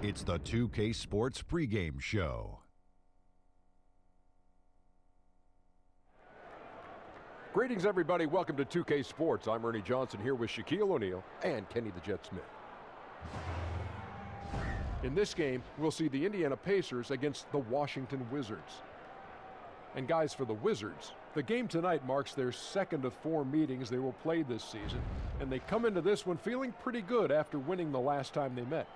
It's the 2K Sports pregame show. Greetings, everybody. Welcome to 2K Sports. I'm Ernie Johnson here with Shaquille O'Neal and Kenny the Jet Smith. In this game, we'll see the Indiana Pacers against the Washington Wizards. And guys, for the Wizards, the game tonight marks their second of 4 meetings they will play this season, and they come into this one feeling pretty good after winning the last time they met.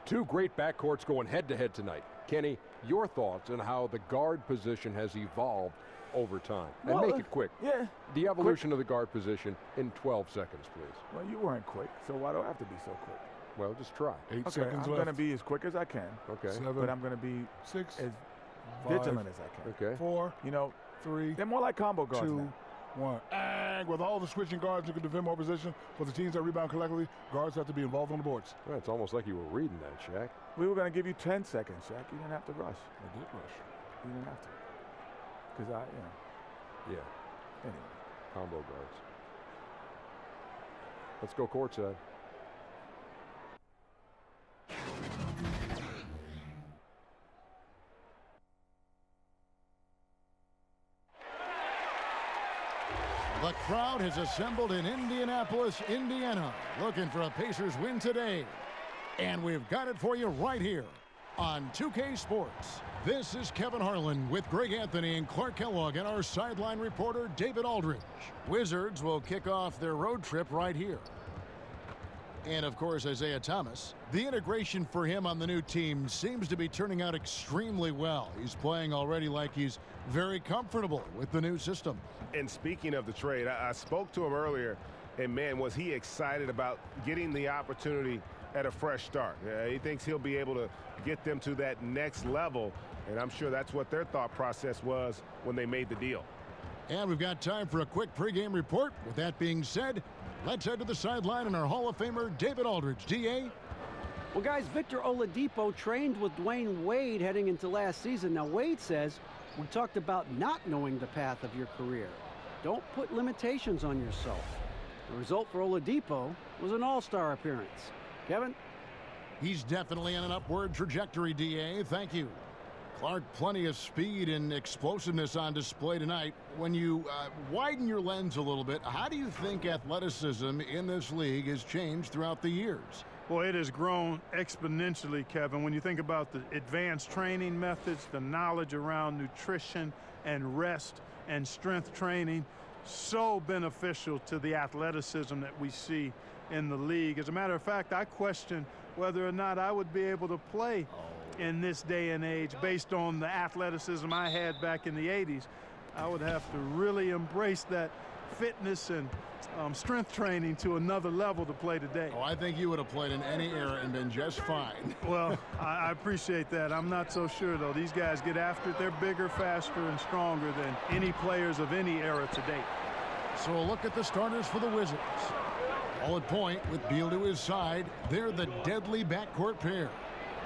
Two great backcourts going head-to-head tonight. Kenny, your thoughts on how the guard position has evolved over time? And make it quick. Yeah. The evolution of the guard position in 12 seconds, please. Well, you weren't quick, so why do I have to be so quick? Well, just try. 8 seconds left. I'm going to be as quick as I can. Okay. 7, But I'm going to be 6, as 5, vigilant as I can. Okay. 4, You know, 3, they're more like combo guards 2, now. 1. And with all the switching guards who can defend more position for the teams that rebound collectively, guards have to be involved on the boards. Well, it's almost like you were reading that, Shaq. We were going to give you 10 seconds, Shaq. You didn't have to rush. I did rush. You didn't have to. Because Yeah, anyway. combo guards. Let's go courtside. The crowd has assembled in Indianapolis, Indiana, looking for a Pacers win today. And we've got it for you right here on 2K Sports. This is Kevin Harlan with Greg Anthony and Clark Kellogg and our sideline reporter, David Aldridge. Wizards will kick off their road trip right here. And, of course, Isaiah Thomas. The integration for him on the new team seems to be turning out extremely well. He's playing already like he's very comfortable with the new system. And speaking of the trade, I spoke to him earlier, and, man, was he excited about getting the opportunity at a fresh start. He thinks he'll be able to get them to that next level, and I'm sure that's what their thought process was when they made the deal. And we've got time for a quick pregame report. With that being said, let's head to the sideline and our Hall of Famer, David Aldridge. D.A.? Well, guys, Victor Oladipo trained with Dwayne Wade heading into last season. Now, Wade says, we talked about not knowing the path of your career. Don't put limitations on yourself. The result for Oladipo was an all-star appearance. Kevin? He's definitely on an upward trajectory, D.A. Thank you. Clark, plenty of speed and explosiveness on display tonight. When you widen your lens a little bit, how do you think athleticism in this league has changed throughout the years? Well, it has grown exponentially, Kevin. When you think about the advanced training methods, the knowledge around nutrition and rest and strength training, so beneficial to the athleticism that we see in the league. As a matter of fact, I question whether or not I would be able to play in this day and age based on the athleticism I had back in the 80s. I would have to really embrace that fitness and strength training to another level to play today. Oh, I think you would have played in any era and been just fine. Well, I appreciate that. I'm not so sure, though. These guys get after it. They're bigger, faster, and stronger than any players of any era to date. So a look at the starters for the Wizards. All at point with Beal to his side. They're the deadly backcourt pair.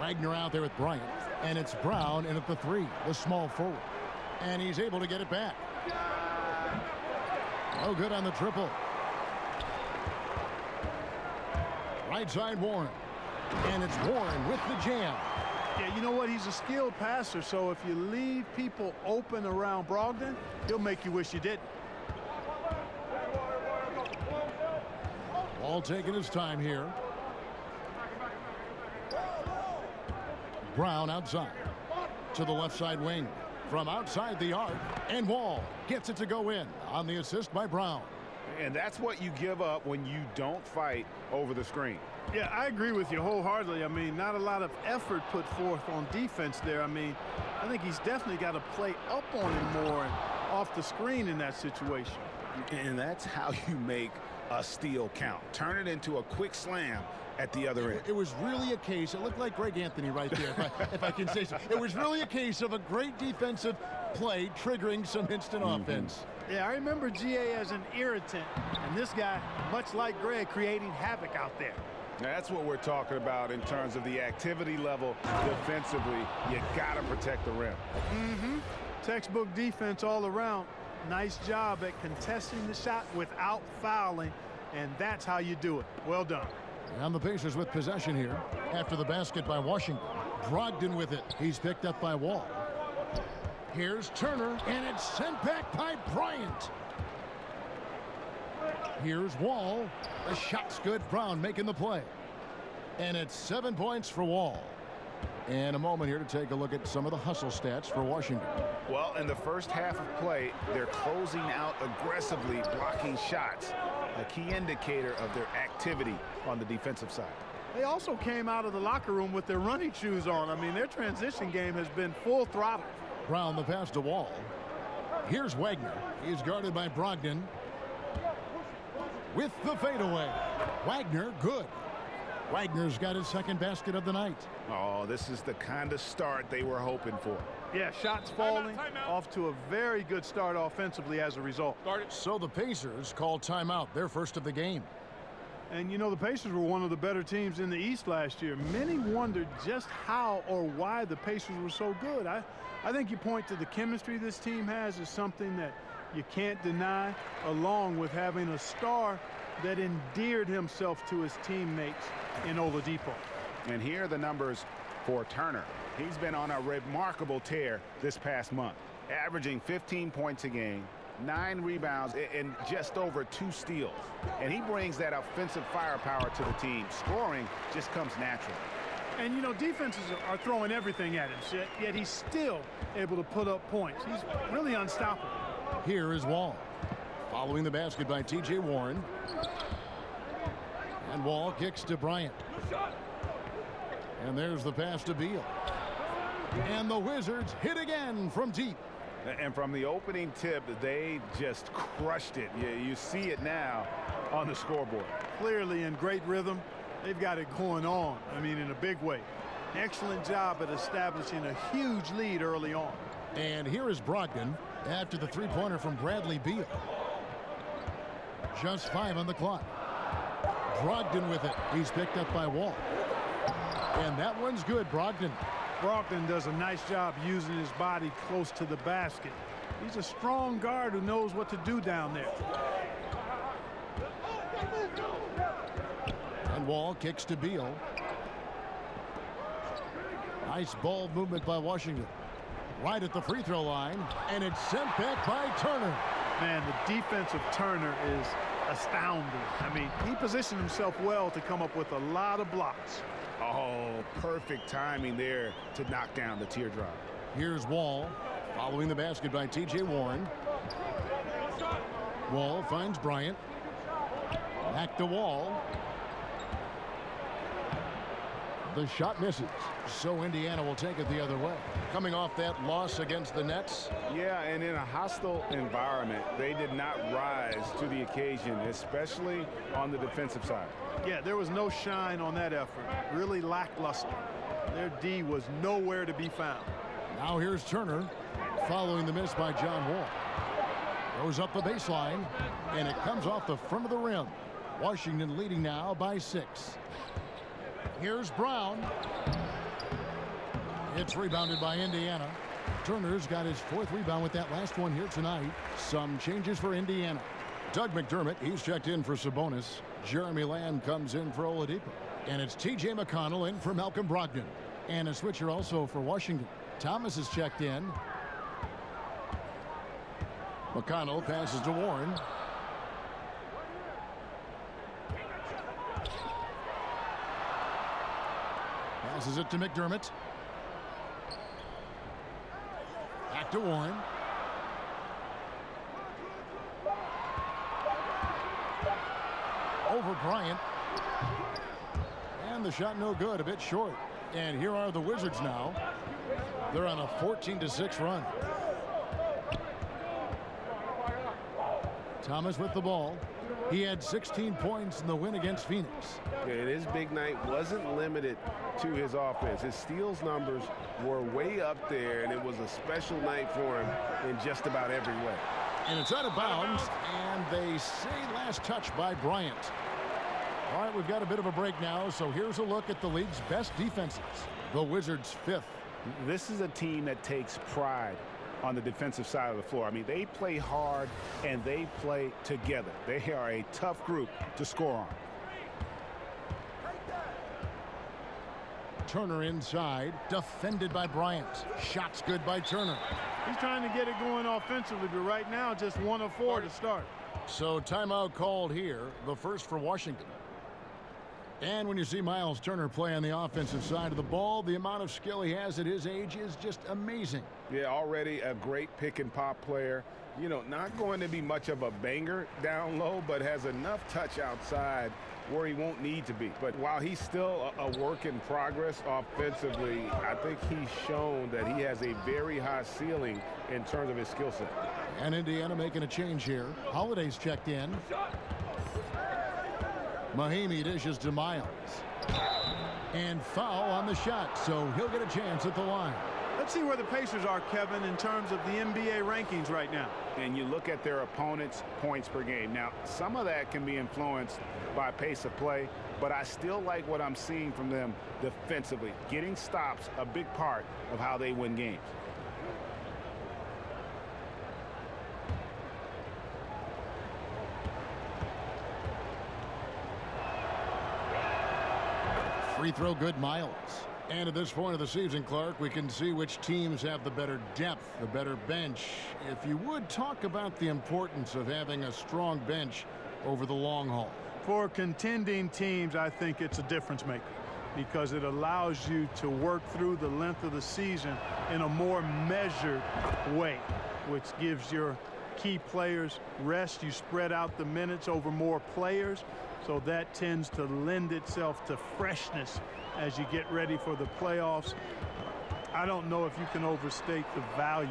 Wagner out there with Bryant, and it's Brown in at the 3, the small forward. And he's able to get it back. No good on the triple. Right side Warren. And it's Warren with the jam. Yeah, you know what? He's a skilled passer, so if you leave people open around Brogdon, he'll make you wish you didn't. Ball taking his time here. Brown outside to the left side wing from outside the arc, and Wall gets it to go in on the assist by Brown. And that's what you give up when you don't fight over the screen. Yeah, I agree with you wholeheartedly. I mean, not a lot of effort put forth on defense there. I mean, I think he's definitely got to play up on him more and off the screen in that situation. And that's how you make a steal count. Turn it into a quick slam at the other end. It was really a case, it looked like Greg Anthony right there, if I can say so. It was really a case of a great defensive play triggering some instant offense. Yeah, I remember GA as an irritant, and this guy, much like Greg, creating havoc out there. Now, that's what we're talking about in terms of the activity level defensively. You got to protect the rim. Textbook defense all around. Nice job at contesting the shot without fouling, and that's how you do it. Well done. And the Pacers with possession here after the basket by Washington. Brogdon with it. He's picked up by Wall. Here's Turner, and it's sent back by Bryant. Here's Wall. The shot's good. Brown making the play. And it's 7 points for Wall. And a moment here to take a look at some of the hustle stats for Washington. Well, in the first half of play, they're closing out aggressively, blocking shots, a key indicator of their activity on the defensive side. They also came out of the locker room with their running shoes on. I mean, their transition game has been full throttle. Brown the pass to Wall. Here's Wagner. He's guarded by Brogdon. With the fadeaway. Wagner, good. Wagner's got his second basket of the night. Oh, this is the kind of start they were hoping for. Yeah, shots falling, off to a very good start offensively as a result. So the Pacers call timeout, their first of the game. And, you know, the Pacers were one of the better teams in the East last year. Many wondered just how or why the Pacers were so good. I think you point to the chemistry this team has as something that you can't deny, along with having a star that endeared himself to his teammates in Oladipo. And here are the numbers for Turner. He's been on a remarkable tear this past month, averaging 15 points a game, 9 rebounds, and just over 2 steals. And he brings that offensive firepower to the team. Scoring just comes natural. And, you know, defenses are throwing everything at him, yet he's still able to put up points. He's really unstoppable. Here is Wall. Following the basket by T.J. Warren. And Wall kicks to Bryant. And there's the pass to Beal. And the Wizards hit again from deep. And from the opening tip, they just crushed it. You see it now on the scoreboard. Clearly in great rhythm. They've got it going on, I mean, in a big way. Excellent job at establishing a huge lead early on. And here is Brogdon after the three-pointer from Bradley Beal. Just 5 on the clock. Brogdon with it. He's picked up by Wall. And that one's good, Brogdon. Brogdon does a nice job using his body close to the basket. He's a strong guard who knows what to do down there. And Wall kicks to Beal. Nice ball movement by Washington. Right at the free throw line. And it's sent back by Turner. Man, the defense of Turner is astounding. I mean, he positioned himself well to come up with a lot of blocks. Oh, perfect timing there to knock down the teardrop. Here's Wall. Following the basket by T.J. Warren. Wall finds Bryant. Back to Wall. The shot misses. So Indiana will take it the other way. Coming off that loss against the Nets. Yeah, and in a hostile environment, they did not rise to the occasion, especially on the defensive side. Yeah, there was no shine on that effort. Really lackluster. Their D was nowhere to be found. Now here's Turner following the miss by John Wall. Goes up the baseline, and it comes off the front of the rim. Washington leading now by 6. Here's Brown. It's rebounded by Indiana. Turner's got his 4th rebound with that last one here tonight. Some changes for Indiana. Doug McDermott, he's checked in for Sabonis. Jeremy Lamb comes in for Oladipo. And it's T.J. McConnell in for Malcolm Brogdon. And a switcher also for Washington. Thomas is checked in. McConnell passes to Warren. Passes it to McDermott. Back to Warren. Over Bryant. And the shot no good, a bit short. And here are the Wizards now. They're on a 14-6 run. Thomas with the ball. He had 16 points in the win against Phoenix. Yeah, and his big night wasn't limited to his offense. His steals numbers were way up there, and it was a special night for him in just about every way. And it's out of bounds, and they say last touch by Bryant. All right, we've got a bit of a break now, so here's a look at the league's best defenses. The Wizards 5th. This is a team that takes pride on the defensive side of the floor. I mean, they play hard and they play together. They are a tough group to score on. Turner inside, defended by Bryant. Shots good by Turner. He's trying to get it going offensively, but right now just 1 of 4 to start. So timeout called here, the first for Washington. And when you see Miles Turner play on the offensive side of the ball, the amount of skill he has at his age is just amazing. Yeah, already a great pick and pop player. You know, not going to be much of a banger down low, but has enough touch outside where he won't need to be. But while he's still a work in progress offensively, I think he's shown that he has a very high ceiling in terms of his skill set. And Indiana making a change here. Holiday's checked in. Mahimi dishes to Miles. And foul on the shot, so he'll get a chance at the line. Let's see where the Pacers are, Kevin, in terms of the NBA rankings right now. And you look at their opponent's points per game. Now, some of that can be influenced by pace of play, but I still like what I'm seeing from them defensively. Getting stops, a big part of how they win games. Free throw good, Miles. And at this point of the season, Clark, we can see which teams have the better depth, the better bench. If you would talk about the importance of having a strong bench over the long haul. For contending teams, I think it's a difference maker because it allows you to work through the length of the season in a more measured way, which gives your key players rest. You spread out the minutes over more players, so that tends to lend itself to freshness as you get ready for the playoffs. I don't know if you can overstate the value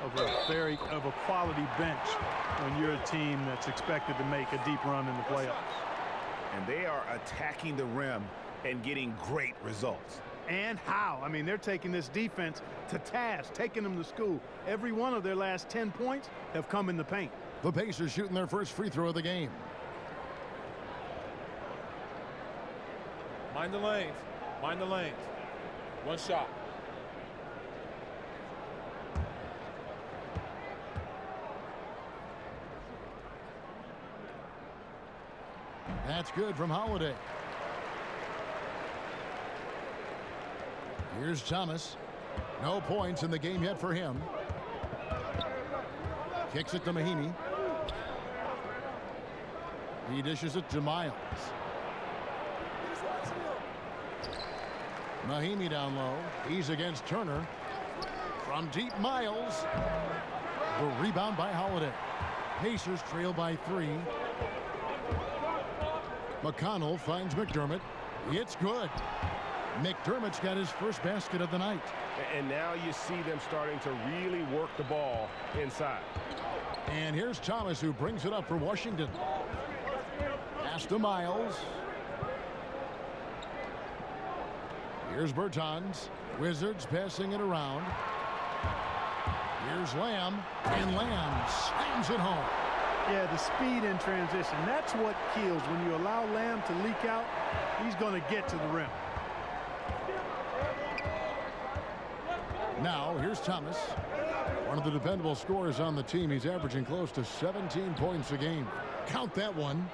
of a quality bench when you're a team that's expected to make a deep run in the playoffs. And they are attacking the rim and getting great results. And how? I mean, they're taking this defense to task, taking them to school. Every one of their last 10 points have come in the paint. The Pacers shooting their first free throw of the game. Mind the lanes. Mind the lanes. One shot. That's good from Holiday. Here's Thomas. No points in the game yet for him. Kicks it to Mahimi. He dishes it to Miles. Mahimi down low. He's against Turner. From deep, Miles. The rebound by Holiday. Pacers trail by 3. McConnell finds McDermott. It's good. McDermott's got his first basket of the night. And now you see them starting to really work the ball inside. And here's Thomas, who brings it up for Washington. Pass to Miles. Here's Bertans. Wizards passing it around. Here's Lamb. And Lamb slams it home. Yeah, the speed in transition. That's what kills. When you allow Lamb to leak out, he's going to get to the rim. Now, here's Thomas. One of the dependable scorers on the team. He's averaging close to 17 points a game. Count that one.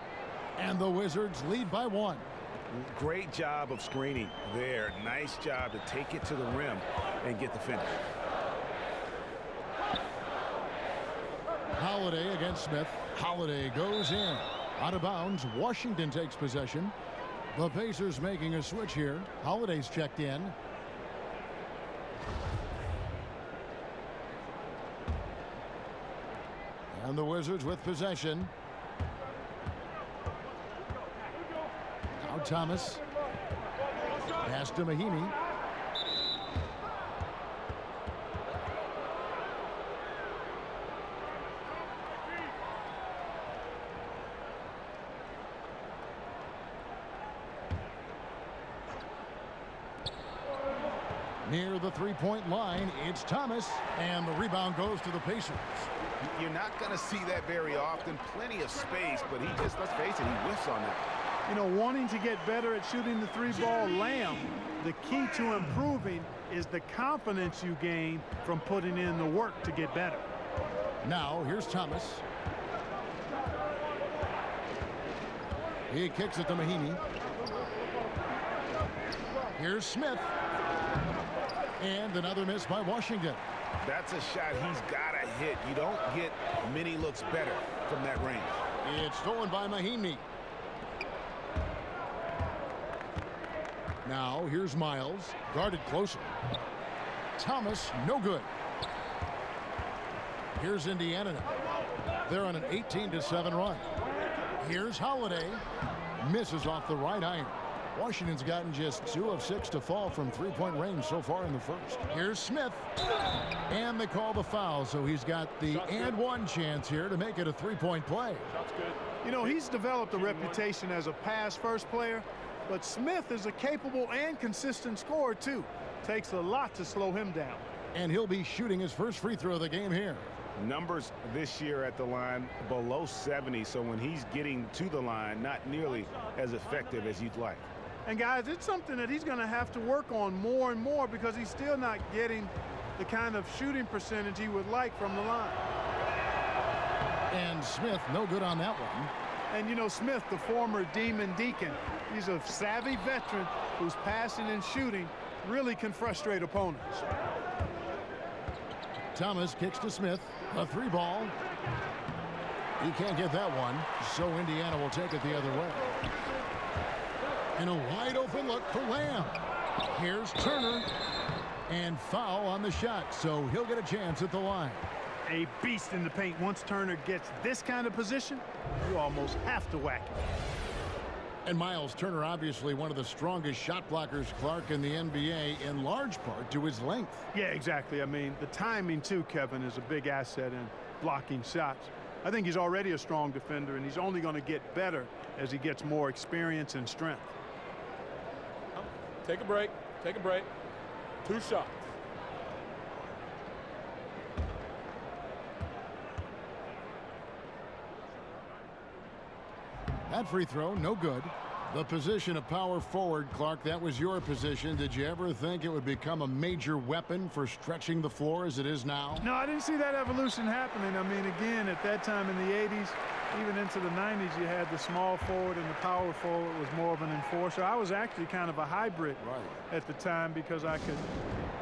And the Wizards lead by 1. Great job of screening there. Nice job to take it to the rim and get the finish. Holiday against Smith. Holiday goes in. Out of bounds. Washington takes possession. The Pacers making a switch here. Holiday's checked in. And the Wizards with possession. Now Thomas. Pass to Mahimi. Near the three-point line, it's Thomas, and the rebound goes to the Pacers. You're not going to see that very often. Plenty of space, but he just, let's face it, he whiffs on that. You know, wanting to get better at shooting the 3-ball, Lamb, the key to improving is the confidence you gain from putting in the work to get better. Now, here's Thomas. He kicks it to Mahimi. Here's Smith. And another miss by Washington. That's a shot he's got to hit. You don't get many looks better from that range. It's stolen by Mahimi. Now here's Miles, guarded closely. Thomas, no good. Here's Indiana now. They're on an 18-7 run. Here's Holiday. Misses off the right iron. Washington's gotten just 2 of 6 to fall from three-point range so far in the first. Here's Smith. And they call the foul, so he's got the and-one chance here to make it a three-point play. Shot's good. You know, he's developed a reputation as a pass-first player, but Smith is a capable and consistent scorer, too. Takes a lot to slow him down. And he'll be shooting his first free throw of the game here. Numbers this year at the line below 70, so when he's getting to the line, not nearly as effective as you'd like. And guys, it's something that he's going to have to work on more and more because he's still not getting the kind of shooting percentage he would like from the line. And Smith, no good on that one. And you know, Smith, the former Demon Deacon, he's a savvy veteran whose passing and shooting really can frustrate opponents. Thomas kicks to Smith. A three ball. He can't get that one, so Indiana will take it the other way. And a wide open look for Lamb. Here's Turner. And foul on the shot, so he'll get a chance at the line. A beast in the paint. Once Turner gets this kind of position, you almost have to whack him. And Miles Turner, obviously one of the strongest shot blockers, Clark, in the NBA, in large part to his length. Yeah, exactly. I mean, the timing, too, Kevin, is a big asset in blocking shots. I think he's already a strong defender, and he's only going to get better as he gets more experience and strength. Take a break. Take a break. 2 shots. That free throw, no good. The position of power forward, Clark, that was your position. Did you ever think it would become a major weapon for stretching the floor as it is now? No, I didn't see that evolution happening. I mean, again, at that time in the 80s, even into the 90s, you had the small forward and the power forward was more of an enforcer. I was actually kind of a hybrid at the time because I could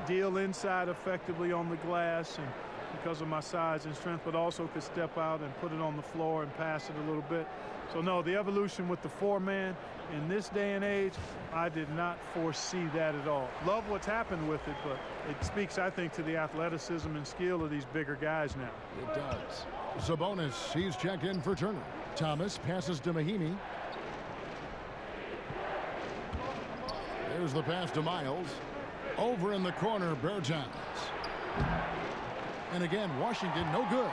deal inside effectively on the glass and because of my size and strength, but also could step out and put it on the floor and pass it a little bit. So, no, the evolution with the 4-man in this day and age, I did not foresee that at all. Love what's happened with it, but it speaks, I think, to the athleticism and skill of these bigger guys now. It does. Sabonis, he's checked in for Turner. Thomas passes to Mahimi. There's the pass to Miles. Over in the corner, Bertans. And again, Washington, no good.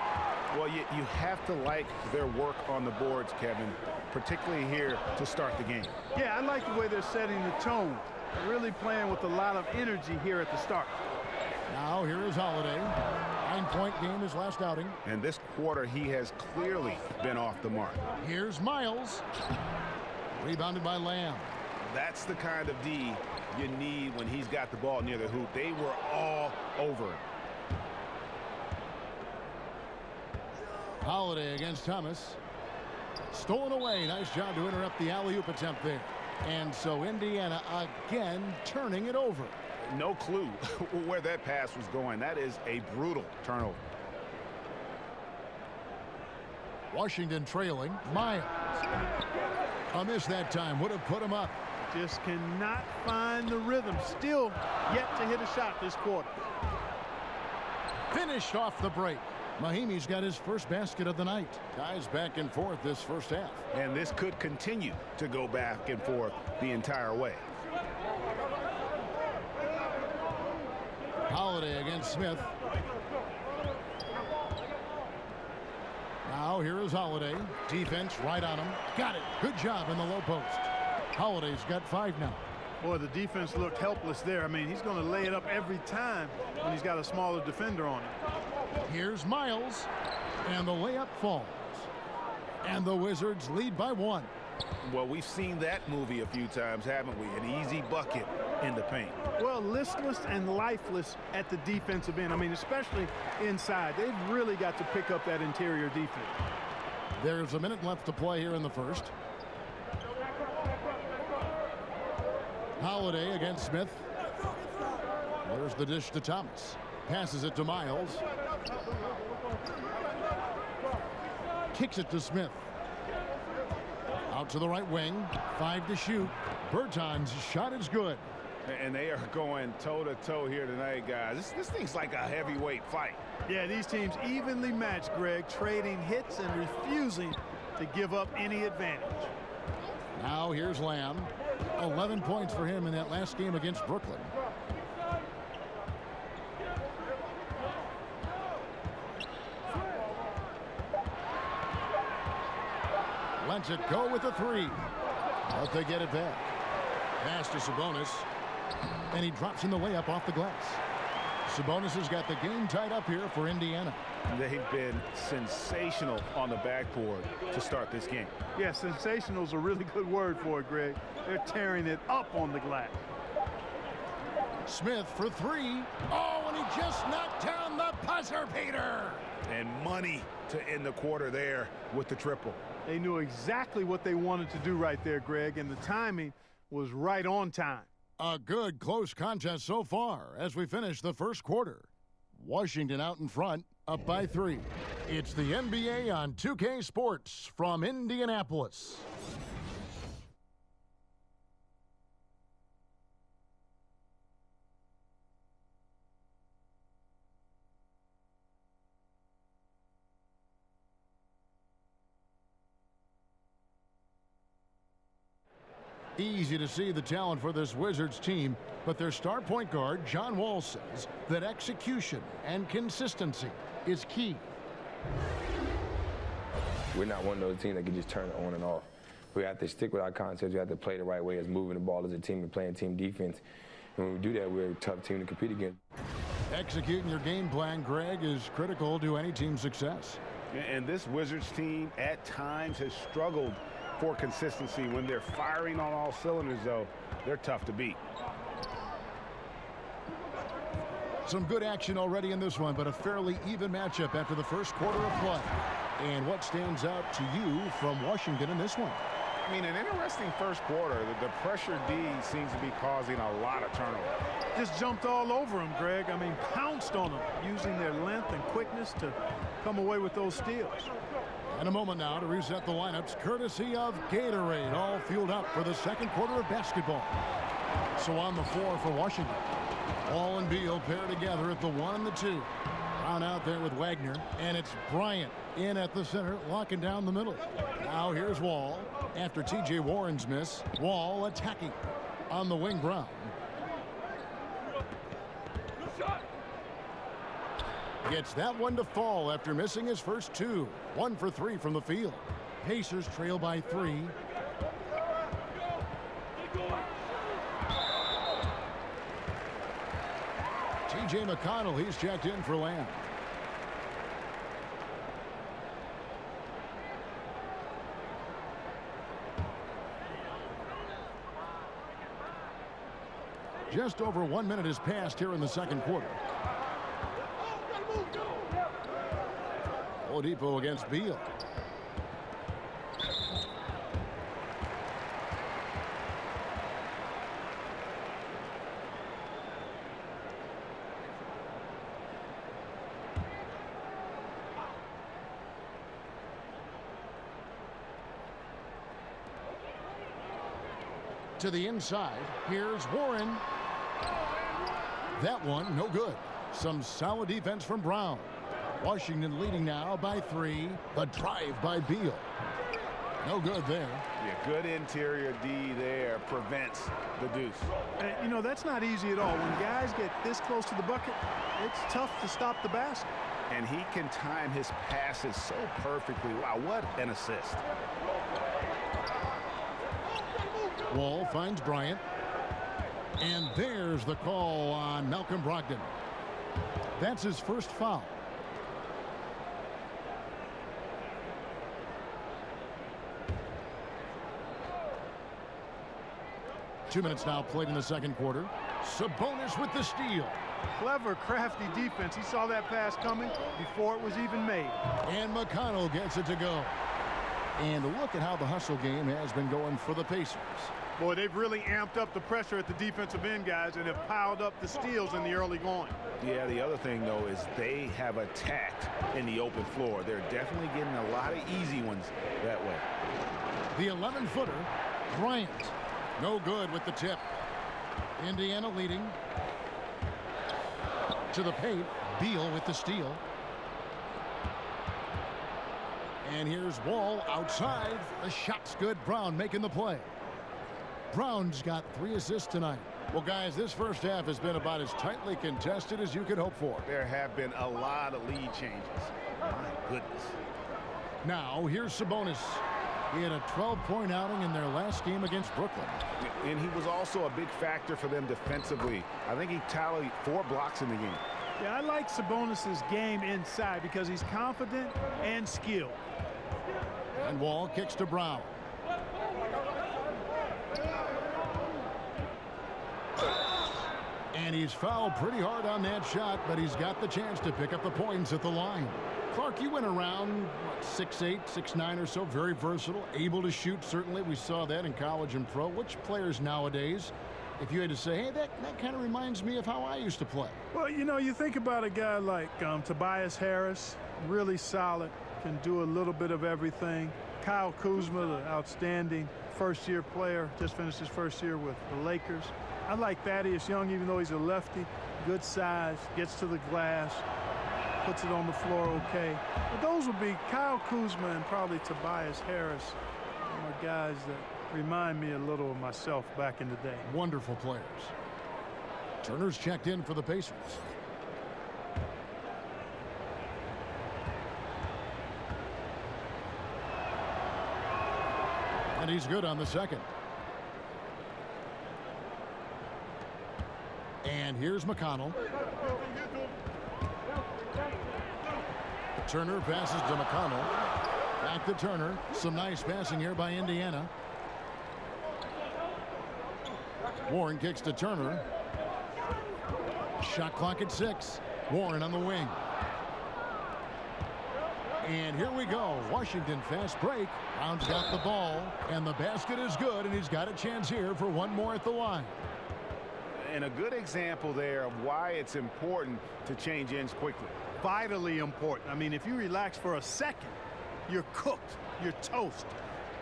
Well, you have to like their work on the boards, Kevin, particularly here to start the game. Yeah, I like the way they're setting the tone. They're really playing with a lot of energy here at the start. Now here is Holiday. 9-point game his last outing. And this quarter, he has clearly been off the mark. Here's Miles. Rebounded by Lamb. That's the kind of D you need when he's got the ball near the hoop. They were all over him. Holiday against Thomas. Stolen away. Nice job to interrupt the alley-oop attempt there. And so Indiana again turning it over. No clue where that pass was going. That is a brutal turnover. Washington trailing. Miles. A miss that time. Would have put him up. Just cannot find the rhythm. Still yet to hit a shot this quarter. Finished off the break. Mahimi's got his first basket of the night. Guys back and forth this first half. And this could continue to go back and forth the entire way. Holiday against Smith. Now here is Holiday. Defense right on him. Got it. Good job in the low post. Holiday's got 5 now. Boy, the defense looked helpless there. I mean, he's going to lay it up every time when he's got a smaller defender on him. Here's Miles. And the layup falls. And the Wizards lead by 1. Well, we've seen that movie a few times, haven't we? An easy bucket in the paint. Well, listless and lifeless at the defensive end. I mean, especially inside. They've really got to pick up that interior defense. There's a minute left to play here in the first. Holiday against Smith. There's the dish to Thomas. Passes it to Miles. Kicks it to Smith. Out to the right wing. 5 to shoot. Berton's shot is good. And they are going toe-to-toe here tonight, guys. This thing's like a heavyweight fight. Yeah, these teams evenly matched, Greg, trading hits and refusing to give up any advantage. Now here's Lamb. 11 points for him in that last game against Brooklyn. Lets it go with a 3. But they get it back. Pass to Sabonis. And he drops in the layup off the glass. Sabonis has got the game tied up here for Indiana. They've been sensational on the backboard to start this game. Yeah, sensational is a really good word for it, Greg. They're tearing it up on the glass. Smith for 3. Oh, and he just knocked down the buzzer beater. And money to end the quarter there with the triple. They knew exactly what they wanted to do right there, Greg, and the timing was right on time. A good close contest so far as we finish the first quarter. Washington out in front, up by 3. It's the NBA on 2K Sports from Indianapolis. Easy to see the talent for this Wizards team, but their star point guard, John Wall, says that execution and consistency is key. We're not one of those teams that can just turn it on and off. We have to stick with our concepts. We have to play the right way as moving the ball as a team and playing team defense. And when we do that, we're a tough team to compete against. Executing your game plan, Greg, is critical to any team's success. And this Wizards team at times has struggled for consistency. When they're firing on all cylinders, though, they're tough to beat. Some good action already in this one, but a fairly even matchup after the first quarter of play. And what stands out to you from Washington in this one? I mean, an interesting first quarter. The pressure D seems to be causing a lot of turnover. Just jumped all over him, Greg. I mean, pounced on him, using their length and quickness to come away with those steals. In a moment now to reset the lineups, courtesy of Gatorade, all fueled up for the second quarter of basketball. So on the floor for Washington, Wall and Beal pair together at the 1 and the 2. Brown out there with Wagner, and it's Bryant in at the center, locking down the middle. Now here's Wall. After T.J. Warren's miss, Wall attacking on the wing. Brown. Gets that one to fall after missing his first 2. 1 for 3 from the field. Pacers trail by 3. T.J. McConnell, he's checked in for Lamb. Just over 1 minute has passed here in the second quarter. Oladipo against Beal. To the inside, here's Warren. That one, no good. Some solid defense from Brown. Washington leading now by 3. The drive by Beal. No good there. Yeah, good interior D there prevents the deuce. And, you know, that's not easy at all. When guys get this close to the bucket, it's tough to stop the basket. And he can time his passes so perfectly. Wow, what an assist. Wall finds Bryant. And there's the call on Malcolm Brogdon. That's his first foul. Two minutes now played in the second quarter. Sabonis with the steal. Clever, crafty defense. He saw that pass coming before it was even made. And McConnell gets it to go. And look at how the hustle game has been going for the Pacers. Boy, they've really amped up the pressure at the defensive end, guys, and have piled up the steals in the early going. Yeah, the other thing, though, is they have attacked in the open floor. They're definitely getting a lot of easy ones that way. The 11-footer, Bryant. No good with the tip. Indiana leading. To the paint, Beal with the steal. And here's Wall outside. The shot's good. Brown making the play. Brown's got 3 assists tonight. Well, guys, this first half has been about as tightly contested as you could hope for. There have been a lot of lead changes. My goodness. Now, here's Sabonis. He had a 12-point outing in their last game against Brooklyn. And he was also a big factor for them defensively. I think he tallied 4 blocks in the game. Yeah, I like Sabonis's game inside because he's confident and skilled. And Wall kicks to Brown. And he's fouled pretty hard on that shot, but he's got the chance to pick up the points at the line. Clark, you went around, what, 6'8", 6'9" or so, very versatile, able to shoot, certainly. We saw that in college and pro. Which players nowadays, if you had to say, hey, that kind of reminds me of how I used to play? Well, you know, you think about a guy like Tobias Harris, really solid, can do a little bit of everything. Kyle Kuzma, the outstanding first-year player, just finished his first year with the Lakers. I like Thaddeus Young, even though he's a lefty. Good size, gets to the glass, puts it on the floor okay. But those would be Kyle Kuzma and probably Tobias Harris, are guys that remind me a little of myself back in the day. Wonderful players. Turner's checked in for the Pacers. And he's good on the second. And here's McConnell. Turner passes to McConnell. Back to Turner. Some nice passing here by Indiana. Warren kicks to Turner. Shot clock at 6. Warren on the wing. And here we go. Washington fast break. Brown's got the ball. And the basket is good. And he's got a chance here for one more at the line. And a good example there of why it's important to change ends quickly. Vitally important. I mean, if you relax for a second, you're cooked. You're toast.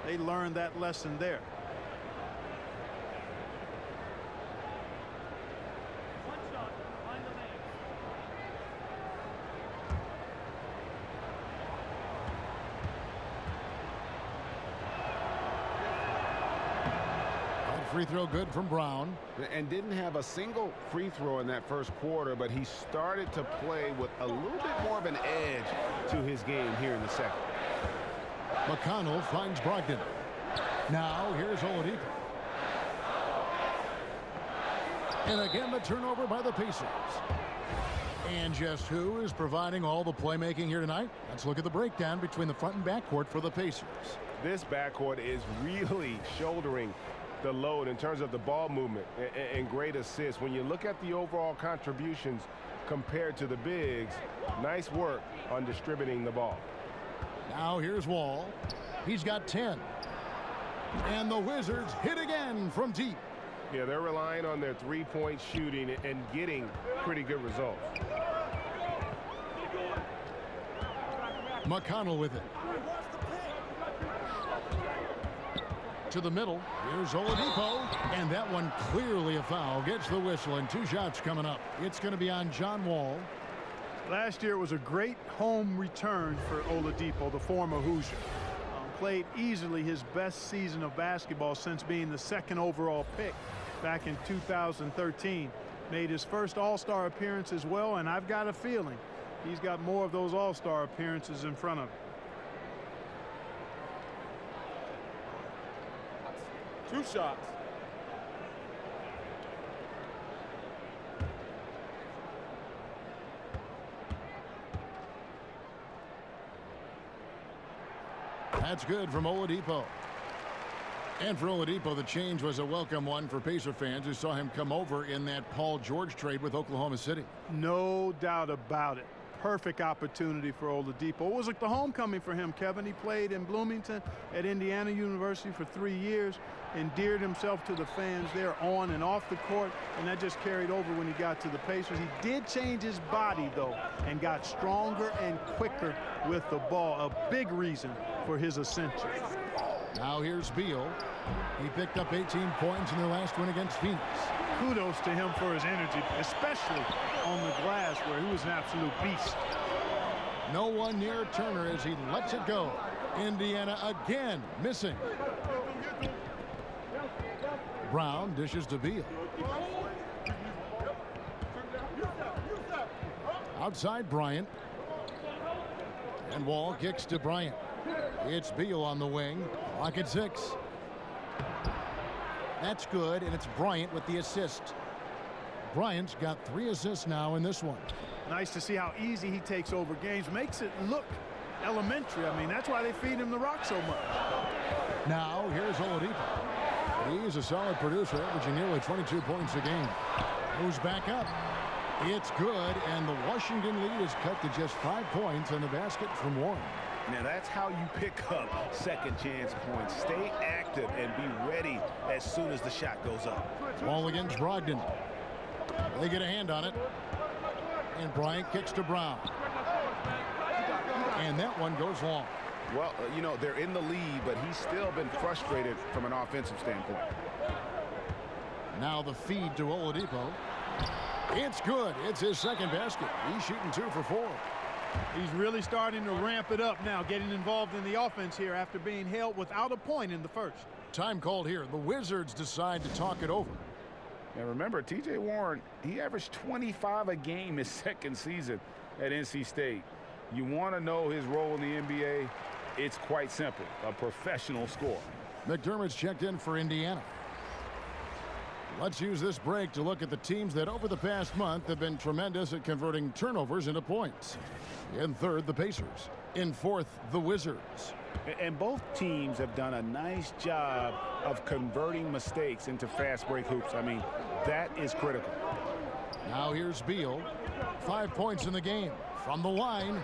They learned that lesson there. Free throw good from Brown. And didn't have a single free throw in that first quarter, but he started to play with a little bit more of an edge to his game here in the second. McConnell finds Brogdon. Now here's Oladipo. And again the turnover by the Pacers. And just who is providing all the playmaking here tonight? Let's look at the breakdown between the front and backcourt for the Pacers. This backcourt is really shouldering the load in terms of the ball movement and great assists. When you look at the overall contributions compared to the bigs, nice work on distributing the ball. Now here's Wall. He's got 10. And the Wizards hit again from deep. Yeah, they're relying on their three-point shooting and getting pretty good results. McConnell with it. To the middle. Here's Oladipo. And that one clearly a foul. Gets the whistle and 2 shots coming up. It's going to be on John Wall. Last year was a great home return for Oladipo, the former Hoosier. Played easily his best season of basketball since being the 2nd overall pick back in 2013. Made his first All-Star appearance as well, and I've got a feeling he's got more of those All-Star appearances in front of him. 2 shots. That's good from Oladipo. And for Oladipo, the change was a welcome one for Pacer fans who saw him come over in that Paul George trade with Oklahoma City. No doubt about it. perfect opportunity for Oladipo. It was like the homecoming for him, Kevin. He played in Bloomington at Indiana University for 3 years, endeared himself to the fans there on and off the court, and that just carried over when he got to the Pacers. He did change his body, though, and got stronger and quicker with the ball, a big reason for his ascension. Now here's Beal. He picked up 18 points in their last win against Phoenix. Kudos to him for his energy, especially on the glass where he was an absolute beast. No one near Turner as he lets it go. Indiana again missing. Brown dishes to Beal. Outside Bryant. And Wall kicks to Bryant. It's Beal on the wing. Clock at 6. That's good, and it's Bryant with the assist. Bryant's got 3 assists now in this one. Nice to see how easy he takes over games. Makes it look elementary. I mean, that's why they feed him the rock so much. Now, here's Oladipo. He's a solid producer, averaging nearly 22 points a game. Moves back up. It's good, and the Washington lead is cut to just 5 points and the basket from Warren. Now that's how you pick up second chance points. Stay active and be ready as soon as the shot goes up. Ball against Brogdon. They get a hand on it. And Bryant kicks to Brown. And that one goes long. Well, you know, they're in the lead, but he's still been frustrated from an offensive standpoint. Now the feed to Oladipo. It's good. It's his second basket. He's shooting 2 for 4. He's really starting to ramp it up now, getting involved in the offense here after being held without a point in the first. Time called here. The Wizards decide to talk it over. And remember, T.J. Warren, he averaged 25 a game his second season at NC State. You want to know his role in the NBA? It's quite simple. A professional scorer. McDermott's checked in for Indiana. Let's use this break to look at the teams that over the past month have been tremendous at converting turnovers into points. In third, the Pacers. In fourth, the Wizards. And both teams have done a nice job of converting mistakes into fast break hoops. I mean, that is critical. Now here's Beal. 5 points in the game from the line.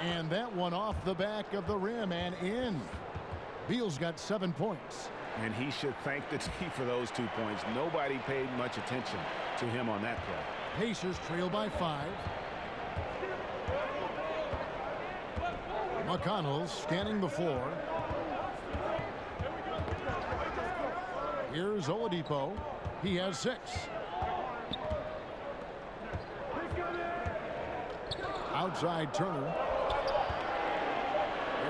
And that one off the back of the rim and in. Beal's got 7 points. And he should thank the team for those 2 points. Nobody paid much attention to him on that play. Pacers trail by 5. McConnell's scanning the floor. Here's Oladipo. He has 6. Outside Turner.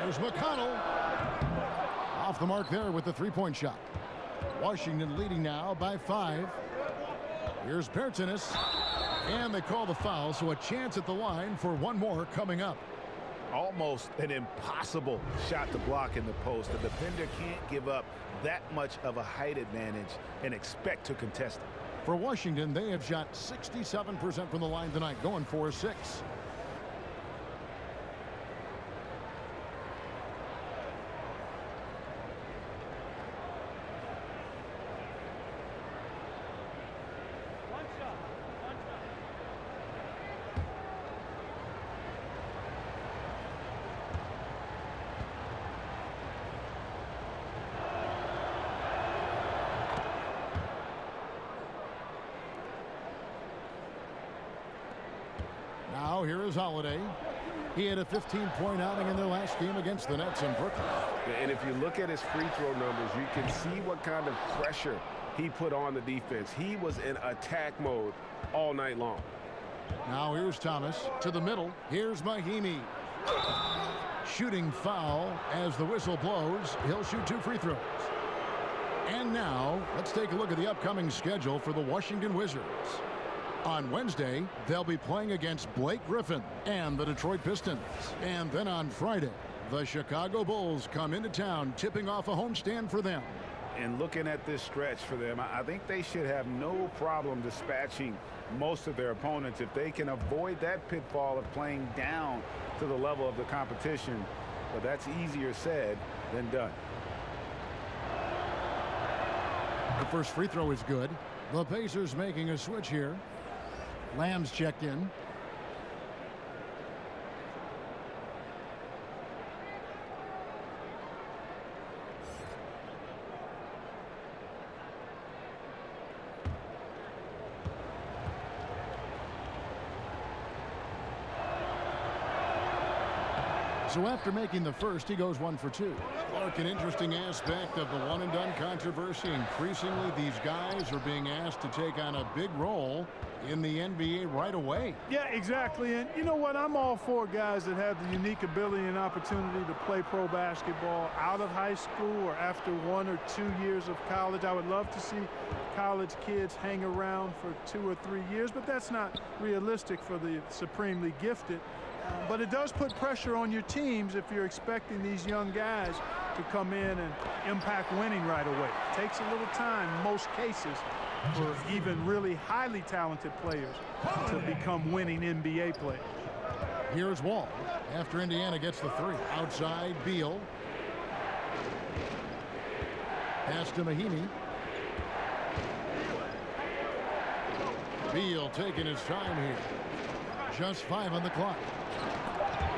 Here's McConnell. Off the mark there with the 3-point shot. Washington leading now by 5. Here's Bertans. And they call the foul, so a chance at the line for one more coming up. Almost an impossible shot to block in the post. The defender can't give up that much of a height advantage and expect to contest it. For Washington, they have shot 67% from the line tonight, going for 6. Now here is Holiday. He had a 15-point outing in their last game against the Nets in Brooklyn. And if you look at his free throw numbers, you can see what kind of pressure he put on the defense. He was in attack mode all night long. Now here's Thomas to the middle. Here's Mahimi. Shooting foul as the whistle blows. He'll shoot 2 free throws. And now let's take a look at the upcoming schedule for the Washington Wizards. On Wednesday, they'll be playing against Blake Griffin and the Detroit Pistons. And then on Friday, the Chicago Bulls come into town, tipping off a homestand for them. And looking at this stretch for them, I think they should have no problem dispatching most of their opponents if they can avoid that pitfall of playing down to the level of the competition. But that's easier said than done. The first free throw is good. The Pacers making a switch here. Lamb's checked in. So after making the first, he goes 1 for 2. Clark, an interesting aspect of the one-and-done controversy. Increasingly, these guys are being asked to take on a big role in the NBA right away. Yeah, exactly. And you know what? I'm all for guys that have the unique ability and opportunity to play pro basketball out of high school or after 1 or 2 years of college. I would love to see college kids hang around for 2 or 3 years, but that's not realistic for the supremely gifted. But it does put pressure on your teams if you're expecting these young guys to come in and impact winning right away. It takes a little time in most cases for even really highly talented players to become winning NBA players. Here's Wall after Indiana gets the 3. Outside, Beal. Pass to Mahinmi. Beal taking his time here. Just 5 on the clock.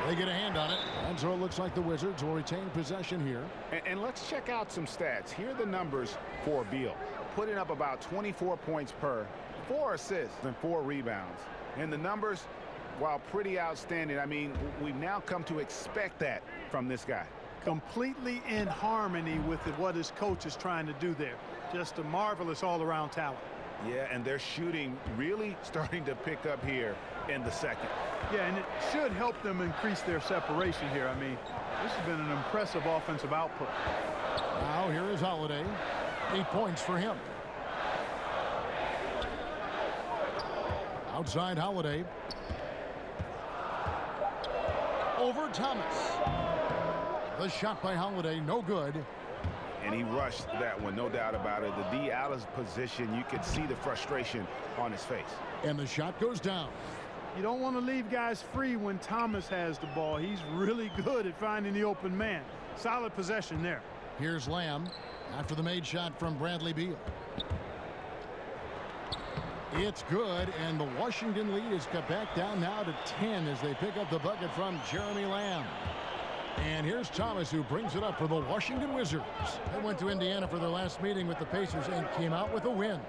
They get a hand on it, and so it looks like the Wizards will retain possession here. And let's check out some stats. Here are the numbers for Beal. Putting up about 24 points per, 4 assists and 4 rebounds. And the numbers, while pretty outstanding, I mean, we've now come to expect that from this guy. Completely in harmony with what his coach is trying to do there. Just a marvelous all-around talent. Yeah, and their shooting really starting to pick up here in the second. Yeah, and it should help them increase their separation here. I mean, this has been an impressive offensive output. Now here is Holiday. 8 points for him. Outside Holiday. Over Thomas. The shot by Holiday, no good. And he rushed that one, no doubt about it. The D out of position, you could see the frustration on his face. And the shot goes down. You don't want to leave guys free when Thomas has the ball. He's really good at finding the open man. Solid possession there. Here's Lamb after the made shot from Bradley Beal. It's good, and the Washington lead is cut back down now to 10 as they pick up the bucket from Jeremy Lamb. And here's Thomas, who brings it up for the Washington Wizards. They went to Indiana for their last meeting with the Pacers and came out with a win.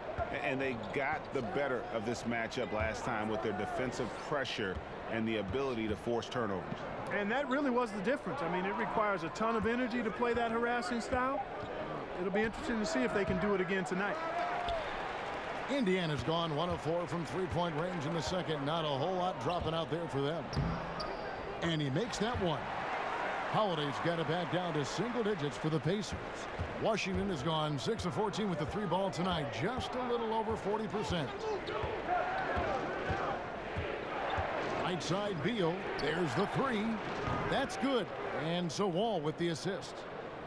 And they got the better of this matchup last time with their defensive pressure and the ability to force turnovers. And that really was the difference. I mean, it requires a ton of energy to play that harassing style. It'll be interesting to see if they can do it again tonight. Indiana's gone 1 of 4 from three-point range in the second. Not a whole lot dropping out there for them. And he makes that one. Holiday's got it back down to single digits for the Pacers. Washington has gone 6 of 14 with the 3 ball tonight, just a little over 40%. Right side Beal, there's the 3. That's good. And so Wall with the assist.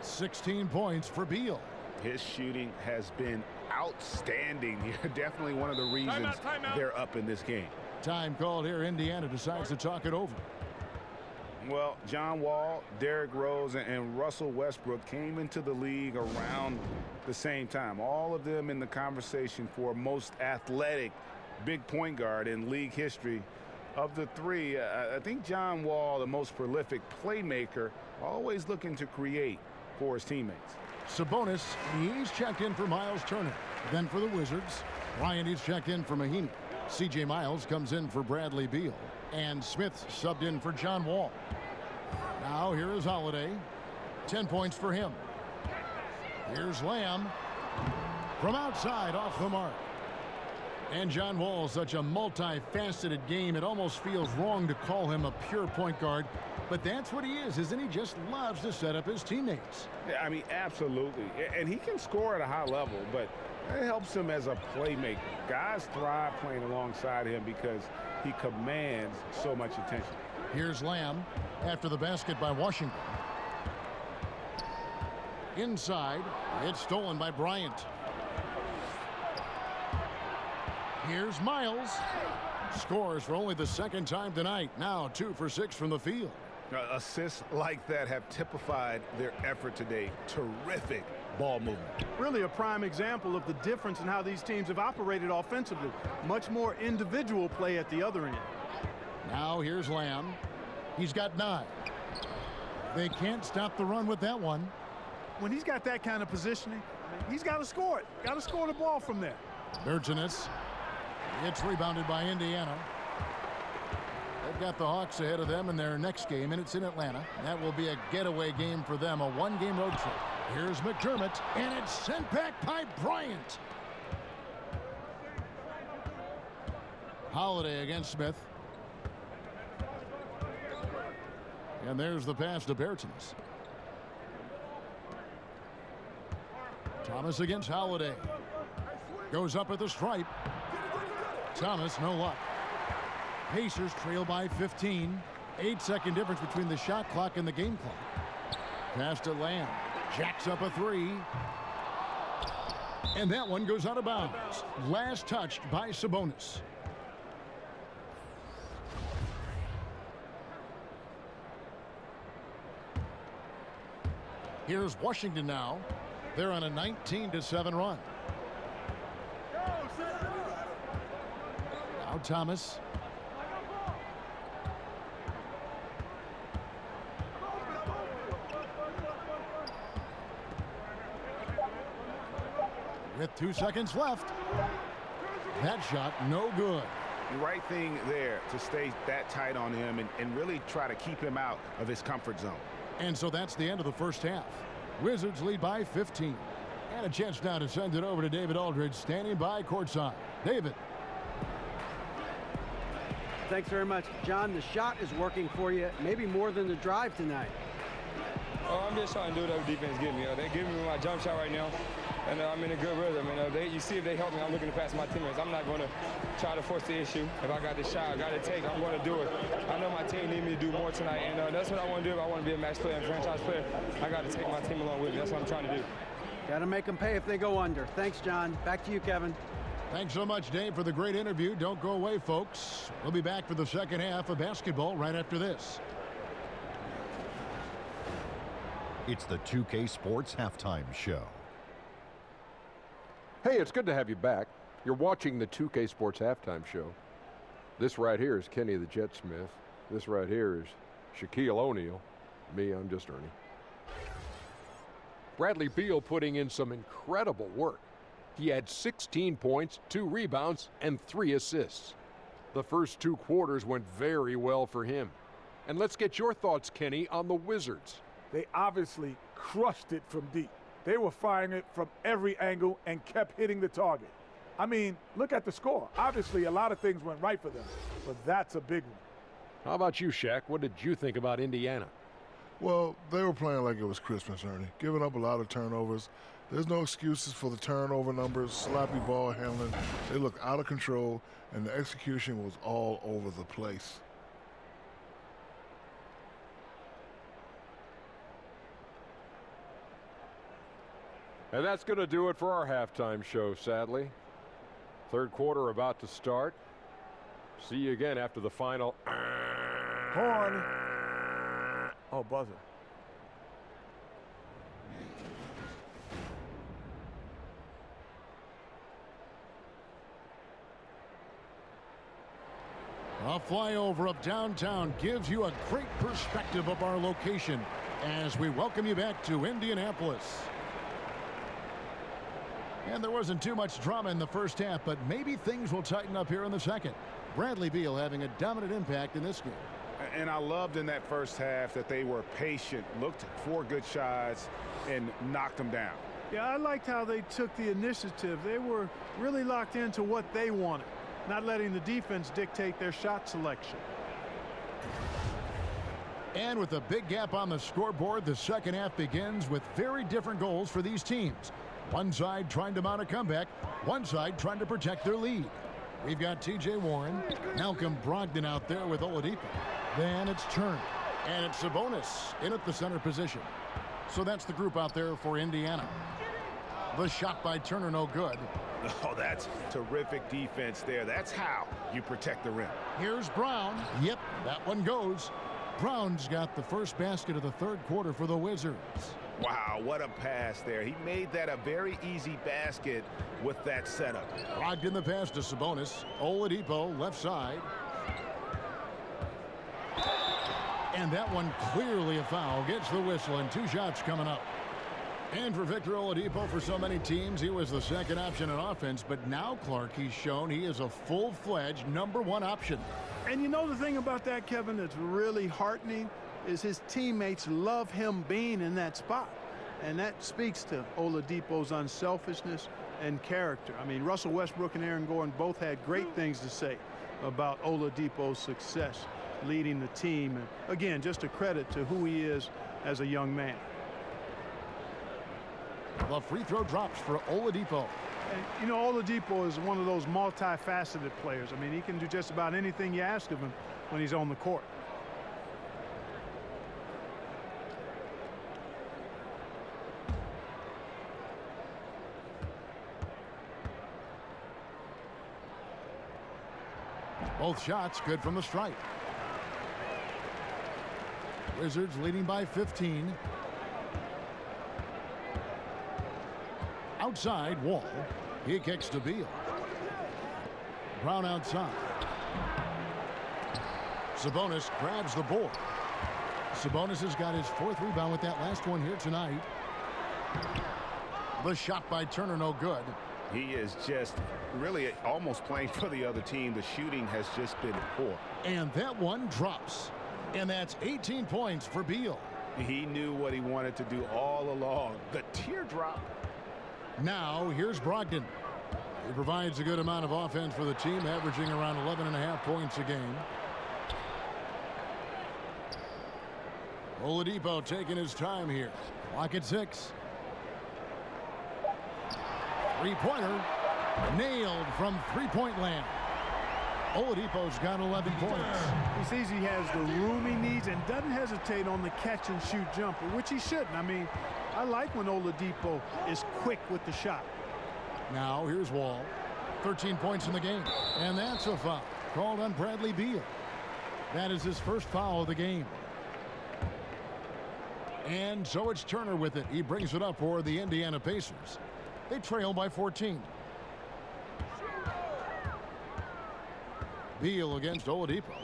16 points for Beal. His shooting has been outstanding here. Definitely one of the reasons they're up in this game. Time called here. Indiana decides to talk it over. Well, John Wall, Derrick Rose, and Russell Westbrook came into the league around the same time. All of them in the conversation for most athletic big point guard in league history. Of the 3, I think John Wall, the most prolific playmaker, always looking to create for his teammates. Sabonis, he's checked in for Miles Turner. Then for the Wizards, Ryan, he's checked in for Mahinmi. C.J. Miles comes in for Bradley Beal. And Smith subbed in for John Wall. Now here is Holiday. 10 points for him. Here's Lamb. From outside, off the mark. And John Wall, such a multifaceted game, it almost feels wrong to call him a pure point guard. But that's what he is, isn't he? Just loves to set up his teammates. Yeah, I mean, absolutely. And he can score at a high level, but it helps him as a playmaker. Guys thrive playing alongside him because he commands so much attention. Here's Lamb after the basket by Washington. Inside, it's stolen by Bryant. Here's Miles. Scores for only the 2nd time tonight. Now 2 for 6 from the field. Assists like that have typified their effort today. Terrific ball movement. Really a prime example of the difference in how these teams have operated offensively. Much more individual play at the other end. Now here's Lamb. He's got 9. They can't stop the run with that one. When he's got that kind of positioning, he's got to score it. Got to score the ball from there. Berginus. It's rebounded by Indiana. They've got the Hawks ahead of them in their next game, and it's in Atlanta. That will be a getaway game for them, a one-game road trip. Here's McDermott, and it's sent back by Bryant. Holiday against Smith. And there's the pass to Bertens. Thomas against Holiday. Goes up at the stripe. Thomas, no luck. Pacers trail by 15. 8-second difference between the shot clock and the game clock. Pass to Lamb. Jacks up a three. And that one goes out of bounds. Last touched by Sabonis. Here's Washington now. They're on a 19-7 run. Now Thomas. With 2 seconds left. That shot no good. The right thing there to stay that tight on him and really try to keep him out of his comfort zone. And so that's the end of the first half. Wizards lead by 15. And a chance now to send it over to David Aldridge, standing by courtside. David. Thanks very much. John, the shot is working for you, maybe more than the drive tonight. Oh, I'm just trying to do whatever defense gives me. They're giving me my jump shot right now, and I'm in a good rhythm. And you see if they help me, I'm looking to pass my teammates. I'm not going to try to force the issue. If I got the shot, I got to take, I'm going to do it. I know my team need me to do more tonight, and that's what I want to do. If I want to be a match player and franchise player, I got to take my team along with me. That's what I'm trying to do. Got to make them pay if they go under. Thanks, John. Back to you, Kevin. Thanks so much, Dave, for the great interview. Don't go away, folks. We'll be back for the second half of basketball right after this. It's the 2K Sports Halftime Show. Hey, it's good to have you back. You're watching the 2K Sports Halftime Show. This right here is Kenny the Jet Smith. This right here is Shaquille O'Neal. Me, I'm just Ernie. Bradley Beal putting in some incredible work. He had 16 points, 2 rebounds, and 3 assists. The first 2 quarters went very well for him. And let's get your thoughts, Kenny, on the Wizards. They obviously crushed it from deep. They were firing it from every angle and kept hitting the target. I mean, look at the score. Obviously, a lot of things went right for them, but that's a big one. How about you, Shaq? What did you think about Indiana? Well, they were playing like it was Christmas, Ernie, giving up a lot of turnovers. There's no excuses for the turnover numbers, sloppy ball handling. They looked out of control, and the execution was all over the place. And that's going to do it for our halftime show, sadly. Third quarter about to start. See you again after the final. Horn. Oh, buzzer. A flyover of downtown gives you a great perspective of our location as we welcome you back to Indianapolis. And there wasn't too much drama in the first half, but maybe things will tighten up here in the second. Bradley Beal having a dominant impact in this game. And I loved in that first half that they were patient, looked for good shots, and knocked them down. Yeah, I liked how they took the initiative. They were really locked into what they wanted, not letting the defense dictate their shot selection. And with a big gap on the scoreboard, the second half begins with very different goals for these teams. One side trying to mount a comeback, one side trying to protect their lead. We've got T.J. Warren, Malcolm Brogdon out there with Oladipo. Then it's Turner, and it's Sabonis in at the center position. So that's the group out there for Indiana. The shot by Turner, no good. Oh, that's terrific defense there. That's how you protect the rim. Here's Brown. Yep, that one goes. Brown's got the first basket of the third quarter for the Wizards. Wow, what a pass there. He made that a very easy basket with that setup. Locked in the pass to Sabonis. Oladipo, left side. And that one clearly a foul. Gets the whistle, and 2 shots coming up. And for Victor Oladipo, for so many teams, he was the second option in offense. But now, Clark, he's shown he is a full-fledged #1 option. And you know the thing about that, Kevin, that's really heartening is his teammates love him being in that spot. And that speaks to Oladipo's unselfishness and character. I mean, Russell Westbrook and Aaron Gordon both had great things to say about Oladipo's success leading the team. And again, just a credit to who he is as a young man. The free throw drops for Oladipo. And, you know, Oladipo is one of those multifaceted players. I mean, he can do just about anything you ask of him when he's on the court. Both shots good from the stripe. Wizards leading by 15. Outside, Wall. He kicks to Beal. Brown outside. Sabonis grabs the board. Sabonis has got his 4th rebound with that last one here tonight. The shot by Turner, no good. He is just really almost playing for the other team. The shooting has just been poor. And that one drops. And that's 18 points for Beal. He knew what he wanted to do all along. The teardrop. Now here's Brogdon. He provides a good amount of offense for the team, averaging around 11.5 points a game. Oladipo taking his time here. Clock at 6. Three-pointer nailed from three-point land. Oladipo's got 11 points. He sees he has the room he needs and doesn't hesitate on the catch-and-shoot jumper, which he shouldn't. I mean, I like when Oladipo is quick with the shot. Now here's Wall. 13 points in the game. And that's a foul called on Bradley Beal. That is his first foul of the game. And so it's Turner with it. He brings it up for the Indiana Pacers. They trail by 14. Beal against Oladipo.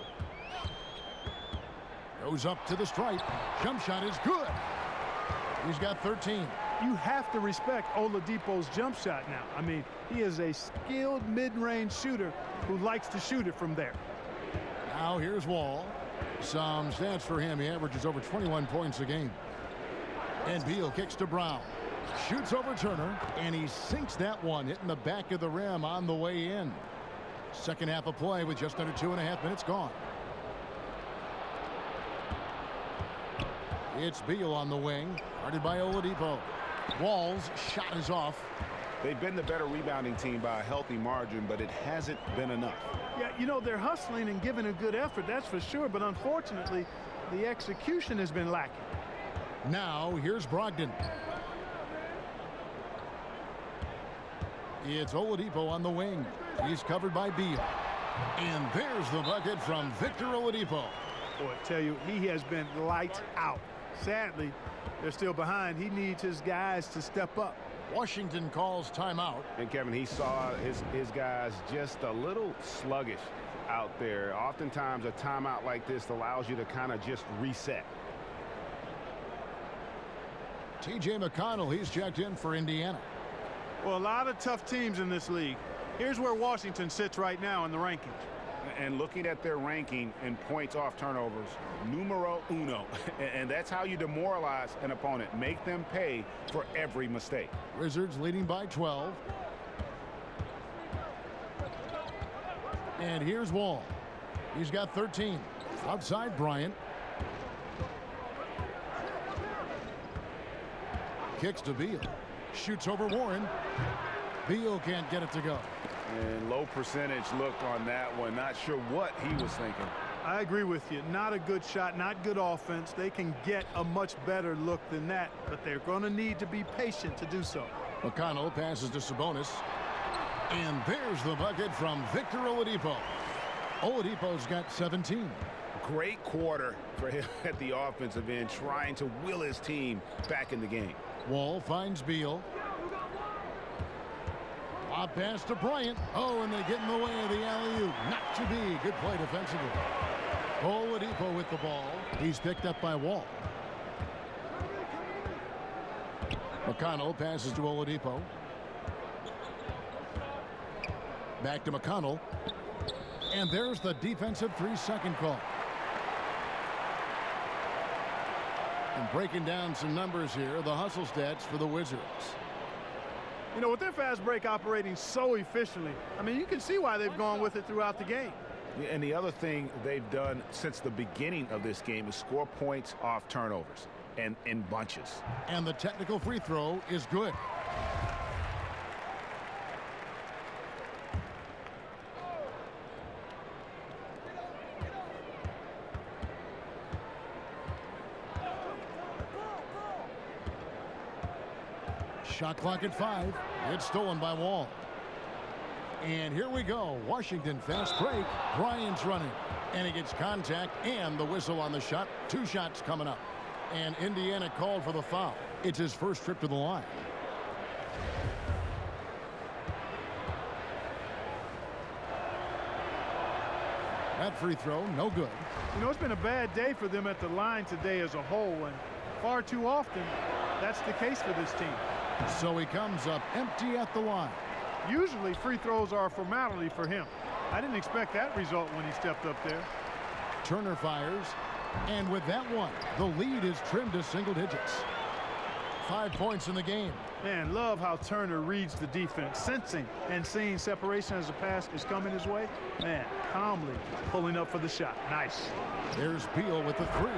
Goes up to the stripe. Jump shot is good. He's got 13. You have to respect Oladipo's jump shot now. I mean, he is a skilled mid-range shooter who likes to shoot it from there. Now here's Wall. Some stats for him. He averages over 21 points a game. And Beal kicks to Brown. Shoots over Turner, and he sinks that one, hitting the back of the rim on the way in. Second half of play with just under 2.5 minutes gone. It's Beal on the wing, guarded by Oladipo. Wall's shot is off. They've been the better rebounding team by a healthy margin, but it hasn't been enough. Yeah, you know, they're hustling and giving a good effort, that's for sure, but unfortunately, the execution has been lacking. Now, here's Brogdon. It's Oladipo on the wing. He's covered by Beal. And there's the bucket from Victor Oladipo. Boy, I tell you, he has been lights out. Sadly, they're still behind. He needs his guys to step up. Washington calls timeout. And Kevin, he saw his guys just a little sluggish out there. Oftentimes a timeout like this allows you to kind of just reset. T.J. McConnell, he's checked in for Indiana. Well, a lot of tough teams in this league. Here's where Washington sits right now in the rankings. And looking at their ranking in points off turnovers, numero uno. And that's how you demoralize an opponent. Make them pay for every mistake. Wizards leading by 12. And here's Wall. He's got 13. Outside Bryant. Kicks to Beal. Shoots over Warren. Beal can't get it to go. And low percentage look on that one. Not sure what he was thinking. I agree with you. Not a good shot, not good offense. They can get a much better look than that, but they're going to need to be patient to do so. McConnell passes to Sabonis. And there's the bucket from Victor Oladipo. Oladipo's got 17. Great quarter for him at the offensive end, trying to will his team back in the game. Wall finds Beal. Lob pass to Bryant. Oh, and they get in the way of the alley-oop. Not to be. Good play defensively. Oladipo with the ball. He's picked up by Wall. McConnell passes to Oladipo. Back to McConnell. And there's the defensive 3-second call. And breaking down some numbers here, the hustle stats for the Wizards. You know, with their fast break operating so efficiently, I mean, you can see why they've gone with it throughout the game. And the other thing they've done since the beginning of this game is score points off turnovers and in bunches. And the technical free throw is good. Shot clock at 5. It's stolen by Wall. And here we go. Washington fast break. Bryant's running. And he gets contact and the whistle on the shot. 2 shots coming up. And Indiana called for the foul. It's his first trip to the line. That free throw, no good. You know, it's been a bad day for them at the line today as a whole, and far too often that's the case for this team. So he comes up empty at the line. Usually free throws are a formality for him. I didn't expect that result when he stepped up there. Turner fires, and with that one, the lead is trimmed to single digits. 5 points in the game. Man, love how Turner reads the defense, sensing and seeing separation as the pass is coming his way. Man, calmly pulling up for the shot. Nice. There's Beal with the 3,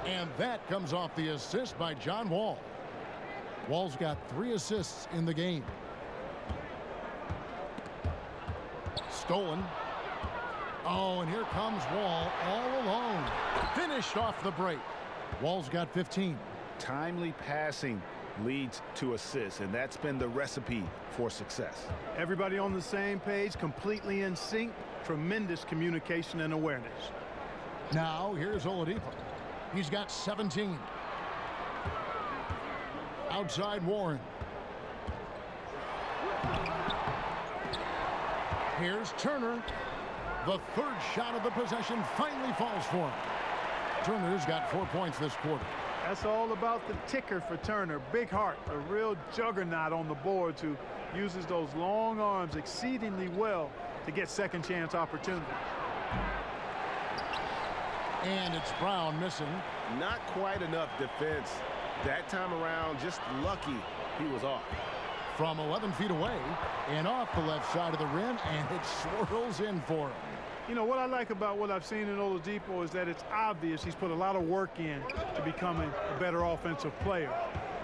and that comes off the assist by John Wall. Wall's got 3 assists in the game. Stolen. Oh, and here comes Wall all alone. Finished off the break. Wall's got 15. Timely passing leads to assists, and that's been the recipe for success. Everybody on the same page, completely in sync. Tremendous communication and awareness. Now, here's Oladipo. He's got 17. Outside Warren. Here's Turner. The 3rd shot of the possession finally falls for him. Turner's got 4 points this quarter. That's all about the ticker for Turner. Big heart, a real juggernaut on the boards who uses those long arms exceedingly well to get second chance opportunity. And it's Brown missing. Not quite enough defense that time around. Just lucky he was off. From 11 feet away and off the left side of the rim, and it swirls in for him. You know, what I like about what I've seen in Oladipo is that it's obvious he's put a lot of work in to becoming a better offensive player.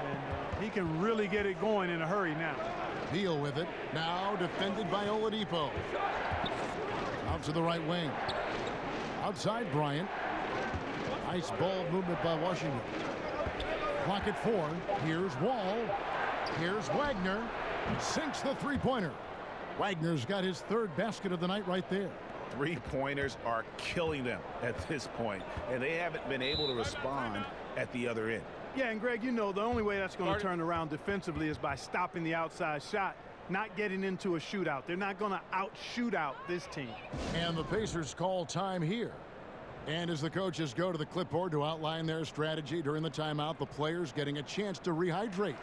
And he can really get it going in a hurry now. Beal with it. Now defended by Oladipo. Out to the right wing. Outside Bryant. Nice ball movement by Washington. Clock at 4. Here's Wall. Here's Wagner. Sinks the 3-pointer. Wagner's got his 3rd basket of the night right there. 3-pointers are killing them at this point, and they haven't been able to respond at the other end. Yeah, and Greg, you know, the only way that's going to turn around defensively is by stopping the outside shot, not getting into a shootout. They're not going to out-shoot out this team. And the Pacers call time here. And as the coaches go to the clipboard to outline their strategy during the timeout, the players getting a chance to rehydrate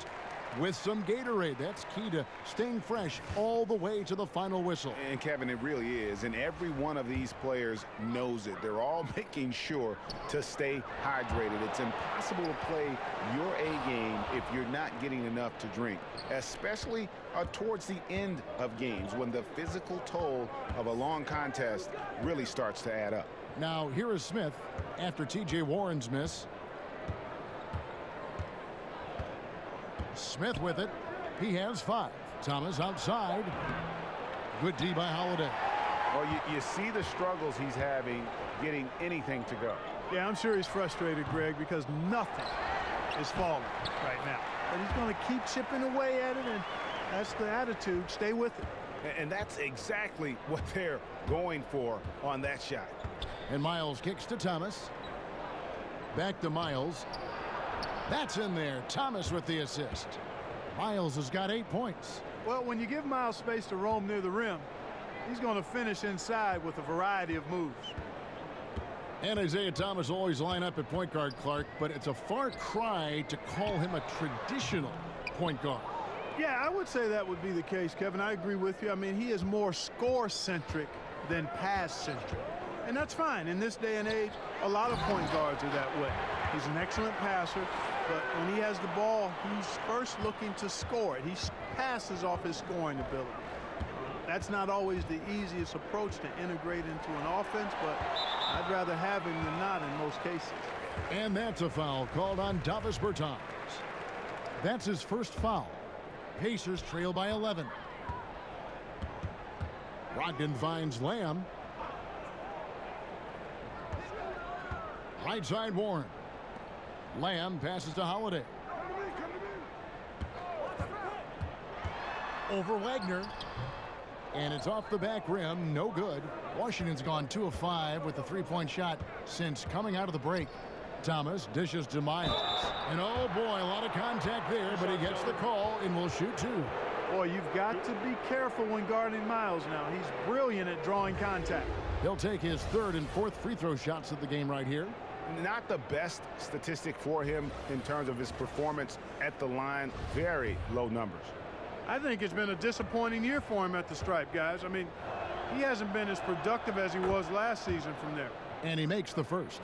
with some Gatorade. That's key to staying fresh all the way to the final whistle. And Kevin, it really is. And every one of these players knows it. They're all making sure to stay hydrated. It's impossible to play your A game if you're not getting enough to drink, especially towards the end of games when the physical toll of a long contest really starts to add up. Now here is Smith after T.J. Warren's miss. Smith with it. He has 5. Thomas outside. Good D by Holiday. Well, you see the struggles he's having getting anything to go. Yeah, I'm sure he's frustrated, Greg, because nothing is falling right now. But he's going to keep chipping away at it, and that's the attitude. Stay with it. And that's exactly what they're going for on that shot. And Miles kicks to Thomas. Back to Miles. That's in there. Thomas with the assist. Miles has got 8 points. Well, when you give Miles space to roam near the rim, he's going to finish inside with a variety of moves. And Isaiah Thomas will always line up at point guard, Clark, but it's a far cry to call him a traditional point guard. Yeah, I would say that would be the case, Kevin. I agree with you. I mean, he is more score-centric than pass-centric. And that's fine. In this day and age, a lot of point guards are that way. He's an excellent passer, but when he has the ball, he's first looking to score it. He passes off his scoring ability. That's not always the easiest approach to integrate into an offense, but I'd rather have him than not in most cases. And that's a foul called on Davis Bertans. That's his first foul. Pacers trail by 11. Brogdon finds Lamb. Right side Warren. Lamb passes to Holiday. Over Wagner. And it's off the back rim. No good. Washington's gone 2 of 5 with the three-point shot since coming out of the break. Thomas dishes to Miles. And oh boy, a lot of contact there, but he gets the call and will shoot 2. Boy, you've got to be careful when guarding Miles now. He's brilliant at drawing contact. He'll take his 3rd and 4th free throw shots of the game right here. Not the best statistic for him in terms of his performance at the line. Very low numbers. I think it's been a disappointing year for him at the stripe, guys. I mean, he hasn't been as productive as he was last season from there. And he makes the first.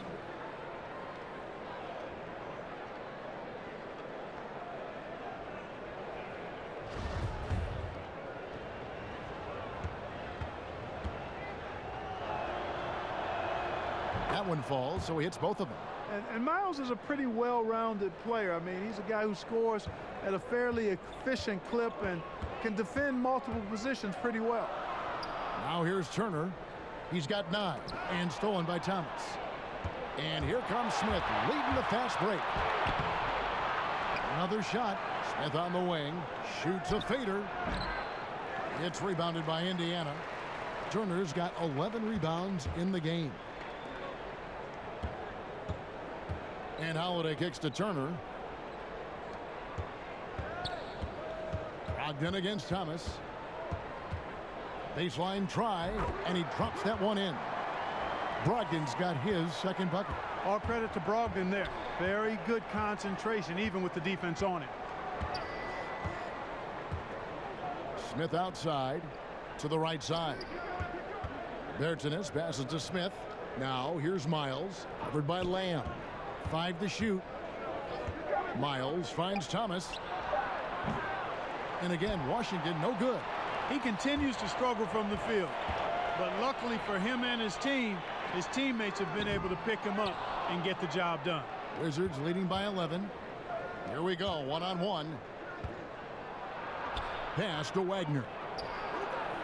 That one falls, so he hits both of them. And Miles is a pretty well-rounded player. I mean, he's a guy who scores at a fairly efficient clip and can defend multiple positions pretty well. Now here's Turner. He's got 9 and stolen by Thomas. And here comes Smith leading the fast break. Another shot. Smith on the wing. Shoots a fader. It's rebounded by Indiana. Turner's got 11 rebounds in the game. And Holiday kicks to Turner. Brogdon against Thomas. Baseline try, and he drops that one in. Brogdon's got his second bucket. All credit to Brogdon there. Very good concentration, even with the defense on it. Smith outside to the right side. Bertans passes to Smith. Now here's Miles, covered by Lamb. 5 to shoot. Miles finds Thomas. And again, Washington no good. He continues to struggle from the field. But luckily for him and his team, his teammates have been able to pick him up and get the job done. Wizards leading by 11. Here we go, one-on-one. Pass to Wagner.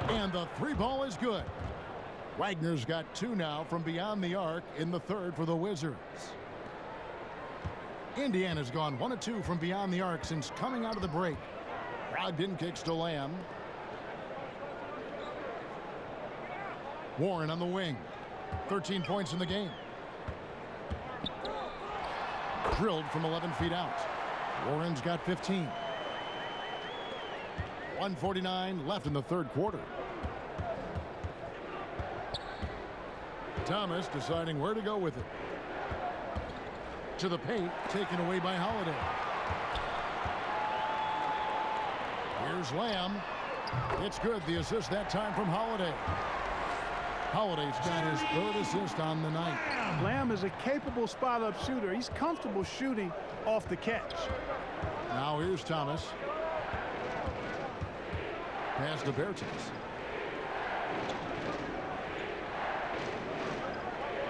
And the 3 ball is good. Wagner's got 2 now from beyond the arc in the 3rd for the Wizards. Indiana's gone 1 of 2 from beyond the arc since coming out of the break. Brogdon kicks to Lamb. Warren on the wing. 13 points in the game. Drilled from 11 feet out. Warren's got 15. 1:49 left in the 3rd quarter. Thomas deciding where to go with it. To the paint, taken away by Holiday. Here's Lamb. It's good. The assist that time from Holiday. Holiday's got his 3rd assist on the night. Lamb is a capable spot-up shooter. He's comfortable shooting off the catch. Now here's Thomas. Pass to Bertans.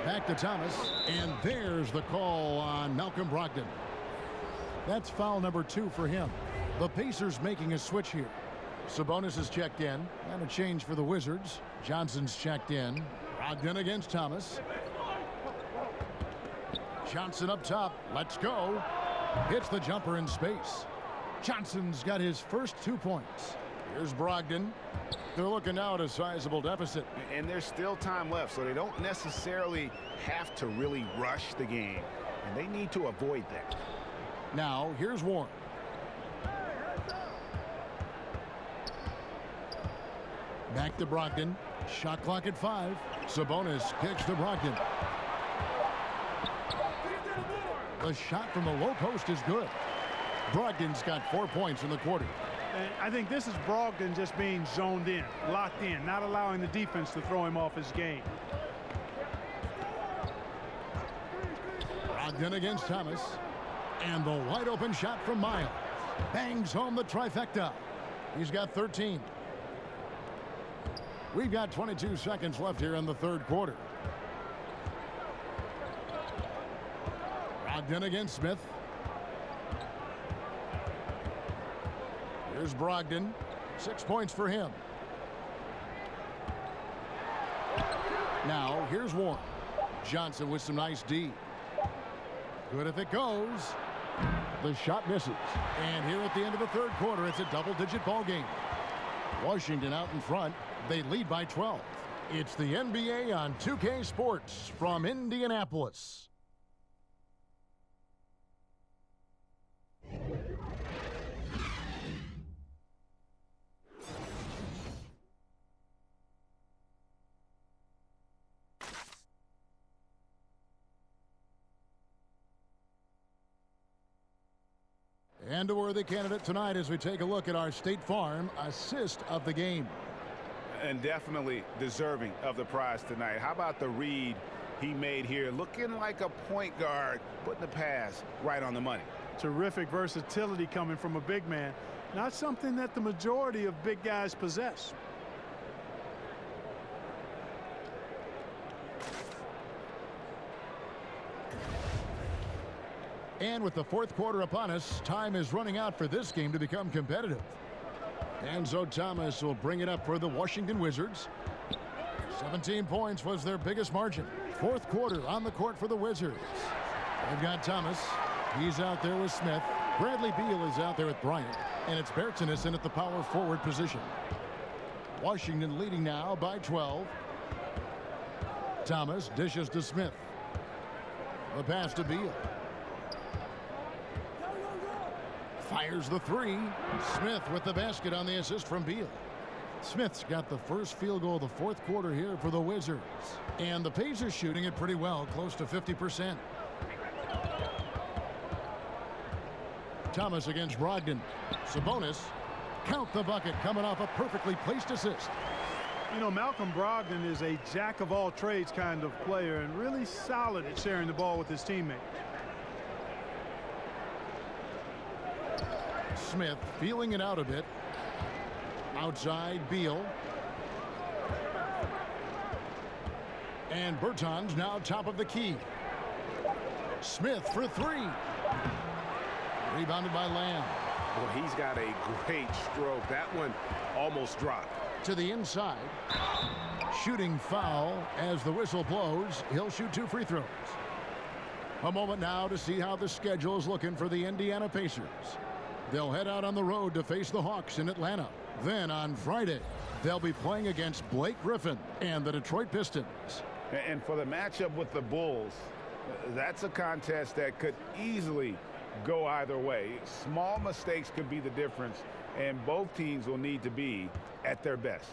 Back to Thomas, and there's the call on Malcolm Brogdon. That's foul number 2 for him. The Pacers making a switch here. Sabonis is checked in, and a change for the Wizards. Johnson's checked in. Brogdon against Thomas. Johnson up top. Let's go. Hits the jumper in space. Johnson's got his first 2 points. Here's Brogdon. They're looking now at a sizable deficit. And there's still time left, so they don't necessarily have to really rush the game. And they need to avoid that. Now, here's Warren. Back to Brogdon. Shot clock at 5. Sabonis kicks to Brogdon. The shot from the low post is good. Brogdon's got 4 points in the quarter. And I think this is Brogdon just being zoned in, locked in, not allowing the defense to throw him off his game. Brogdon against Thomas. And the wide open shot from Miles. Bangs home the trifecta. He's got 13. We've got 22 seconds left here in the third quarter. Brogdon against Smith. Here's Brogdon. 6 points for him. Now, here's Warren. Johnson with some nice D. Good if it goes. The shot misses. And here at the end of the third quarter, it's a double-digit ball game. Washington out in front. They lead by 12. It's the NBA on 2K Sports from Indianapolis. And a worthy candidate tonight as we take a look at our State Farm assist of the game. And definitely deserving of the prize tonight. How about the read he made here? Looking like a point guard, putting the pass right on the money. Terrific versatility coming from a big man. Not something that the majority of big guys possess. And with the fourth quarter upon us, time is running out for this game to become competitive. And so Thomas will bring it up for the Washington Wizards. 17 points was their biggest margin. Fourth quarter on the court for the Wizards. They've got Thomas. He's out there with Smith. Bradley Beal is out there with Bryant. And it's Bertinason at the power forward position. Washington leading now by 12. Thomas dishes to Smith. The pass to Beal. Fires the three. Smith with the basket on the assist from Beal. Smith's got the first field goal of the fourth quarter here for the Wizards. And the Pacers shooting it pretty well, close to 50%. Thomas against Brogdon. Sabonis. Count the bucket coming off a perfectly placed assist. You know, Malcolm Brogdon is a jack-of-all-trades kind of player and really solid at sharing the ball with his teammates. Smith feeling it out a bit. Outside Beal. And Bertans now top of the key. Smith for three. Rebounded by Lamb. Well, he's got a great stroke. That one almost dropped. To the inside. Shooting foul as the whistle blows. He'll shoot 2 free throws. A moment now to see how the schedule is looking for the Indiana Pacers. They'll head out on the road to face the Hawks in Atlanta. Then on Friday, they'll be playing against Blake Griffin and the Detroit Pistons. And for the matchup with the Bulls, that's a contest that could easily go either way. Small mistakes could be the difference, and both teams will need to be at their best.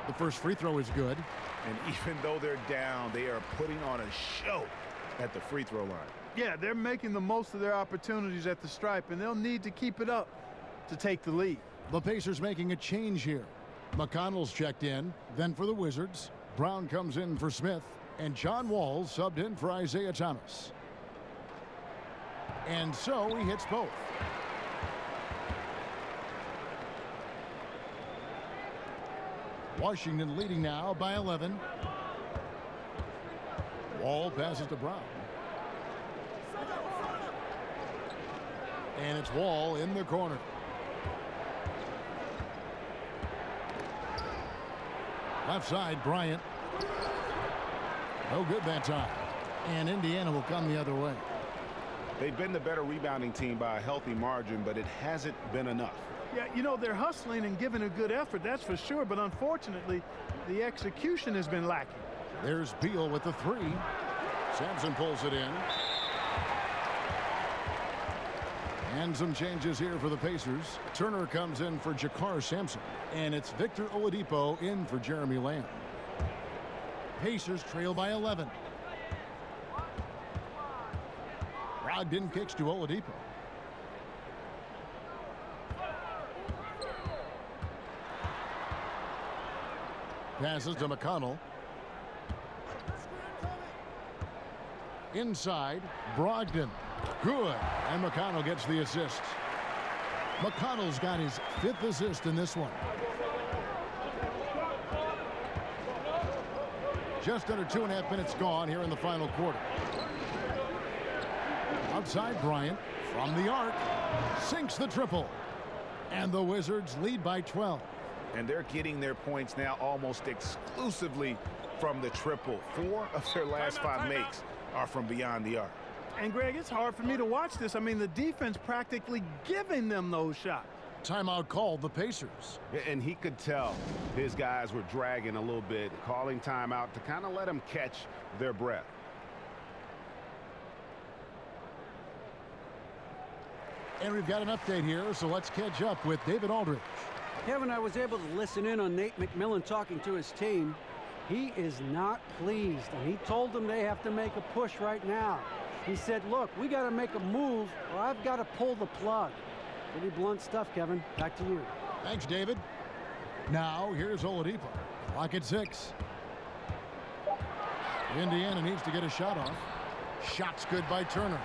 The first free throw is good. And even though they're down, they are putting on a show at the free throw line. Yeah, they're making the most of their opportunities at the stripe, and they'll need to keep it up to take the lead. The Pacers making a change here. McConnell's checked in. Then for the Wizards, Brown comes in for Smith, and John Wall subbed in for Isaiah Thomas. And so he hits both. Washington leading now by 11. Wall passes to Brown. And it's Wall in the corner. Left side, Bryant. No good that time. And Indiana will come the other way. They've been the better rebounding team by a healthy margin, but it hasn't been enough. Yeah, you know, they're hustling and giving a good effort, that's for sure. But unfortunately, the execution has been lacking. There's Beal with the three. Sampson pulls it in. And some changes here for the Pacers. Turner comes in for Jakar Sampson. And it's Victor Oladipo in for Jeremy Lamb. Pacers trail by 11. Brogdon kicks to Oladipo. Passes to McConnell. Inside, Brogdon. Good. And McConnell gets the assist. McConnell's got his 5th assist in this one. Just under 2.5 minutes gone here in the final quarter. Outside Bryant from the arc. Sinks the triple. And the Wizards lead by 12. And they're getting their points now almost exclusively from the triple. 4 of their last 5 makes are from beyond the arc. And, Greg, it's hard for me to watch this. I mean, the defense practically giving them those shots. Timeout called the Pacers. And he could tell his guys were dragging a little bit, calling timeout to kind of let them catch their breath. And we've got an update here, so let's catch up with David Aldridge. Kevin, I was able to listen in on Nate McMillan talking to his team. He is not pleased, and he told them they have to make a push right now. He said, look, we got to make a move, or I've got to pull the plug. Pretty blunt stuff, Kevin. Back to you. Thanks, David. Now, here's Oladipo. Clock at 6. Indiana needs to get a shot off. Shot's good by Turner.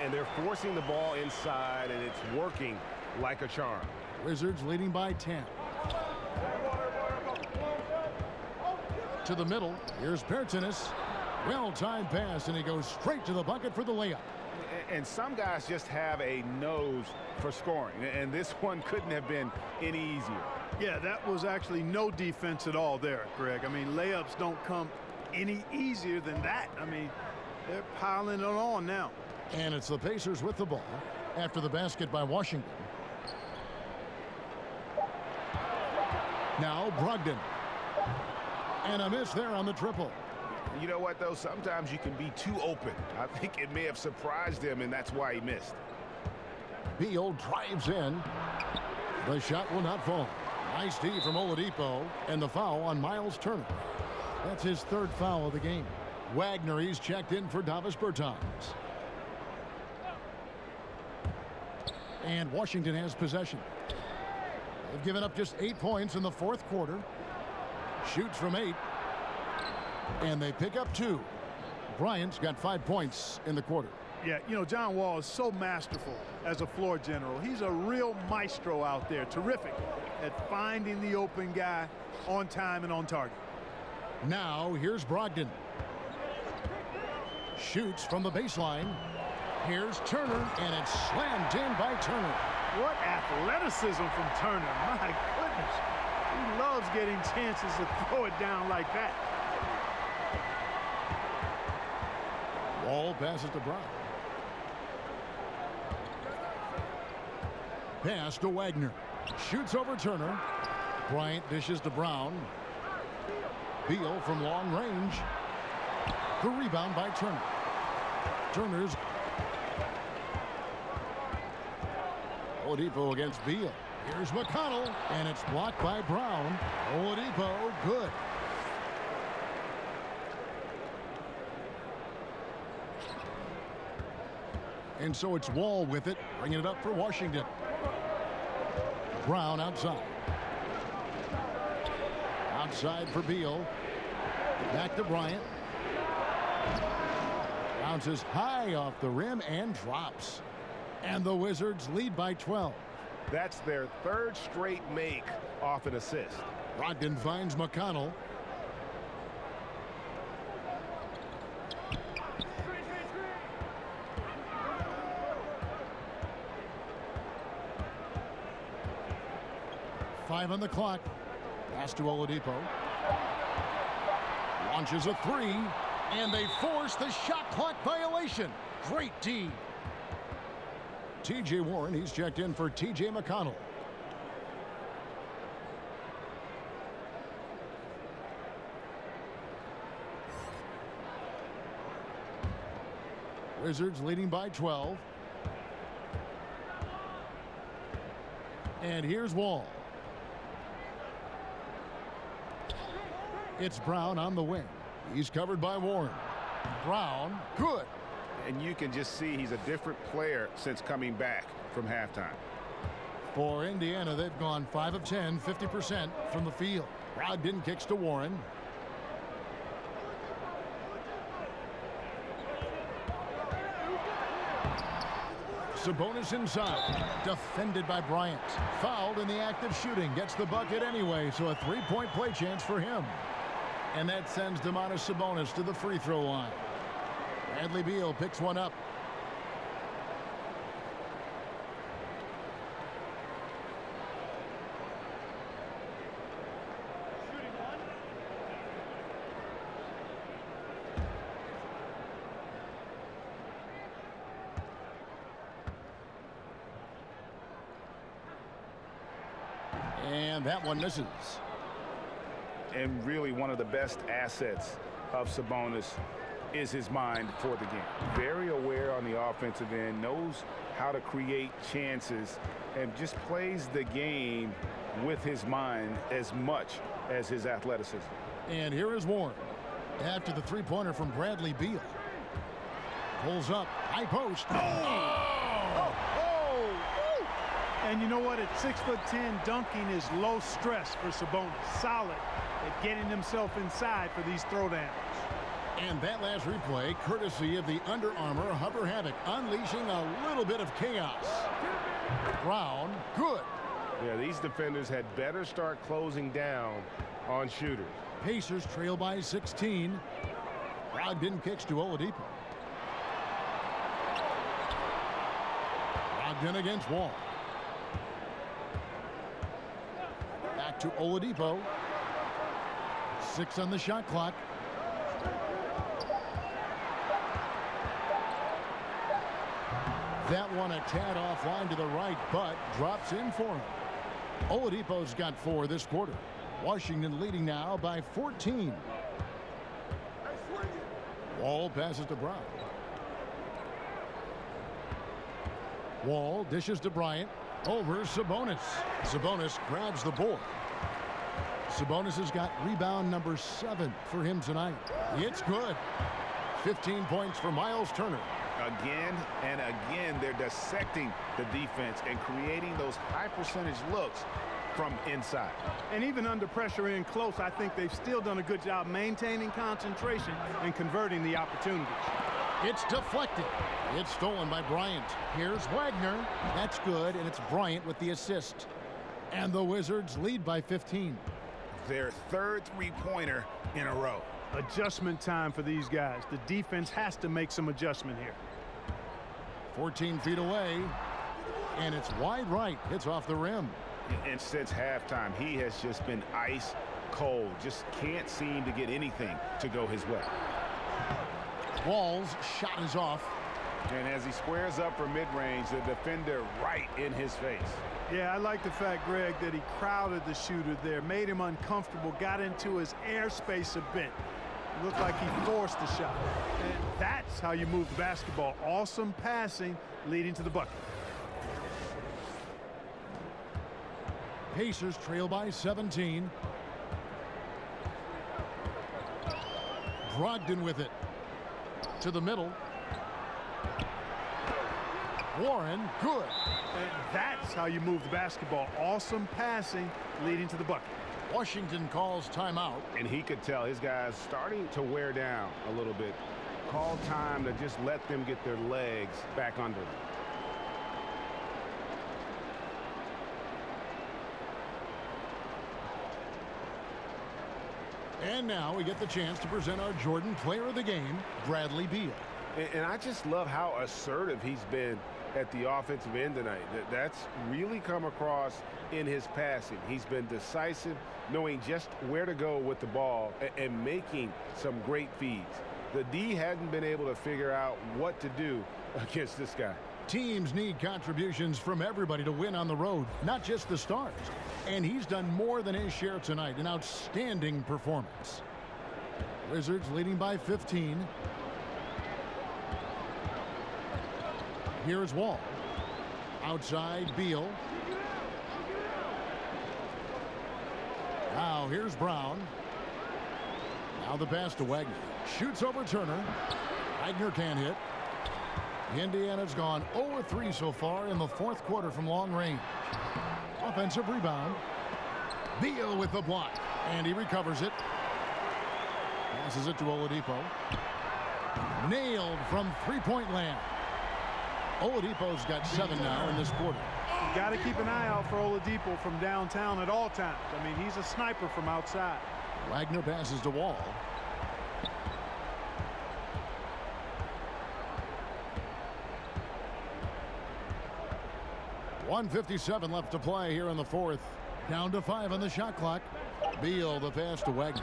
And they're forcing the ball inside, and it's working like a charm. Wizards leading by 10. To the middle. Here's Pertinis. Well-timed pass, and he goes straight to the bucket for the layup. And some guys just have a nose for scoring, and this one couldn't have been any easier. Yeah, that was actually no defense at all there, Greg. I mean, layups don't come any easier than that. I mean, they're piling it on now. And it's the Pacers with the ball after the basket by Washington. Now Brogdon. And a miss there on the triple. You know what, though? Sometimes you can be too open. I think it may have surprised him, and that's why he missed. Beal drives in. The shot will not fall. Nice D from Oladipo, and the foul on Miles Turner. That's his 3rd foul of the game. Wagner, he's checked in for Davis Bertans. And Washington has possession. They've given up just 8 points in the 4th quarter. Shoots from 8. And they pick up 2. Bryant's got 5 points in the quarter. Yeah, you know, John Wall is so masterful as a floor general. He's a real maestro out there. Terrific at finding the open guy on time and on target. Now, here's Brogdon. Shoots from the baseline. Here's Turner, and it's slammed in by Turner. What athleticism from Turner. My goodness. He loves getting chances to throw it down like that. Wall passes to Brown. Pass to Wagner. Shoots over Turner. Bryant dishes to Brown. Beal from long range. The rebound by Turner. Turner's. Oladipo against Beal. Here's McConnell, and it's blocked by Brown. Oladipo, good. And so it's Wall with it, bringing it up for Washington. Brown outside. Outside for Beal. Back to Bryant. Bounces high off the rim and drops. And the Wizards lead by 12. That's their 3rd straight make off an assist. Brogdon finds McConnell. Five on the clock. Pass to Oladipo. Launches a 3, and they force the shot clock violation. Great D. T.J. Warren, he's checked in for T.J. McConnell. Wizards leading by 12. And here's Wall. It's Brown on the wing. He's covered by Warren. Brown, good. And you can just see he's a different player since coming back from halftime. For Indiana, they've gone 5 of 10, 50% from the field. Brogdon kicks to Warren. Sabonis inside. Defended by Bryant. Fouled in the act of shooting. Gets the bucket anyway, so a three-point play chance for him. And that sends Domantas Sabonis to the free throw line. Bradley Beal picks one up. And that one misses. And really one of the best assets of Sabonis is his mind for the game. Very aware on the offensive end, knows how to create chances, and just plays the game with his mind as much as his athleticism. And here is Warren. After the three-pointer from Bradley Beal. Pulls up. High post. And you know what? At 6'10", dunking is low stress for Sabonis. Solid at getting himself inside for these throwdowns. And that last replay, courtesy of the Under Armour Hover Havoc, unleashing a little bit of chaos. Brown, good. Yeah, these defenders had better start closing down on shooters. Pacers trail by 16. Brogdon kicks to Oladipo. Brogdon against Wall. Back to Oladipo. 6 on the shot clock. That one a tad offline to the right, but drops in for him. Oladipo's got 4 this quarter. Washington leading now by 14. Wall passes to Brown. Wall dishes to Bryant. Over Sabonis. Sabonis grabs the board. Sabonis has got rebound number 7 for him tonight. It's good. 15 points for Miles Turner. Again and again, they're dissecting the defense and creating those high percentage looks from inside. And even under pressure in close, I think they've still done a good job maintaining concentration and converting the opportunities. It's deflected. It's stolen by Bryant. Here's Wagner. That's good, and it's Bryant with the assist. And the Wizards lead by 15. Their third three-pointer in a row. Adjustment time for these guys. The defense has to make some adjustment here. 14 feet away, and it's wide right. Hits off the rim. And since halftime, he has just been ice cold. Just can't seem to get anything to go his way. Wall's shot is off. And as he squares up for mid-range, the defender right in his face. Yeah, I like the fact, Greg, that he crowded the shooter there, made him uncomfortable, got into his airspace a bit. It looked like he forced the shot. And that's how you move the basketball. Awesome passing leading to the bucket. Pacers trail by 17. Brogdon with it. To the middle. Warren, good. And that's how you move the basketball. Awesome passing leading to the bucket. Washington calls timeout. And he could tell his guys starting to wear down a little bit. Call time to just let them get their legs back under them. And now we get the chance to present our Jordan Player of the Game, Bradley Beal. And I just love how assertive he's been at the offensive end tonight. That's really come across in his passing. He's been decisive, knowing just where to go with the ball and making some great feeds. The D hadn't been able to figure out what to do against this guy. Teams need contributions from everybody to win on the road, not just the stars. And he's done more than his share tonight. An outstanding performance. Wizards leading by 15. Here's Wall. Outside, Beal. Now here's Brown. Now the pass to Wagner. Shoots over Turner. Wagner can't hit. Indiana's gone 0-3 so far in the fourth quarter from long range. Offensive rebound. Beal with the block. And he recovers it. Passes it to Oladipo. Nailed from three-point land. Oladipo's got 7 now in this quarter. You got to keep an eye out for Oladipo from downtown at all times. I mean, he's a sniper from outside. Wagner passes to Wall. .157 left to play here in the fourth. Down to 5 on the shot clock. Beal the pass to Wagner.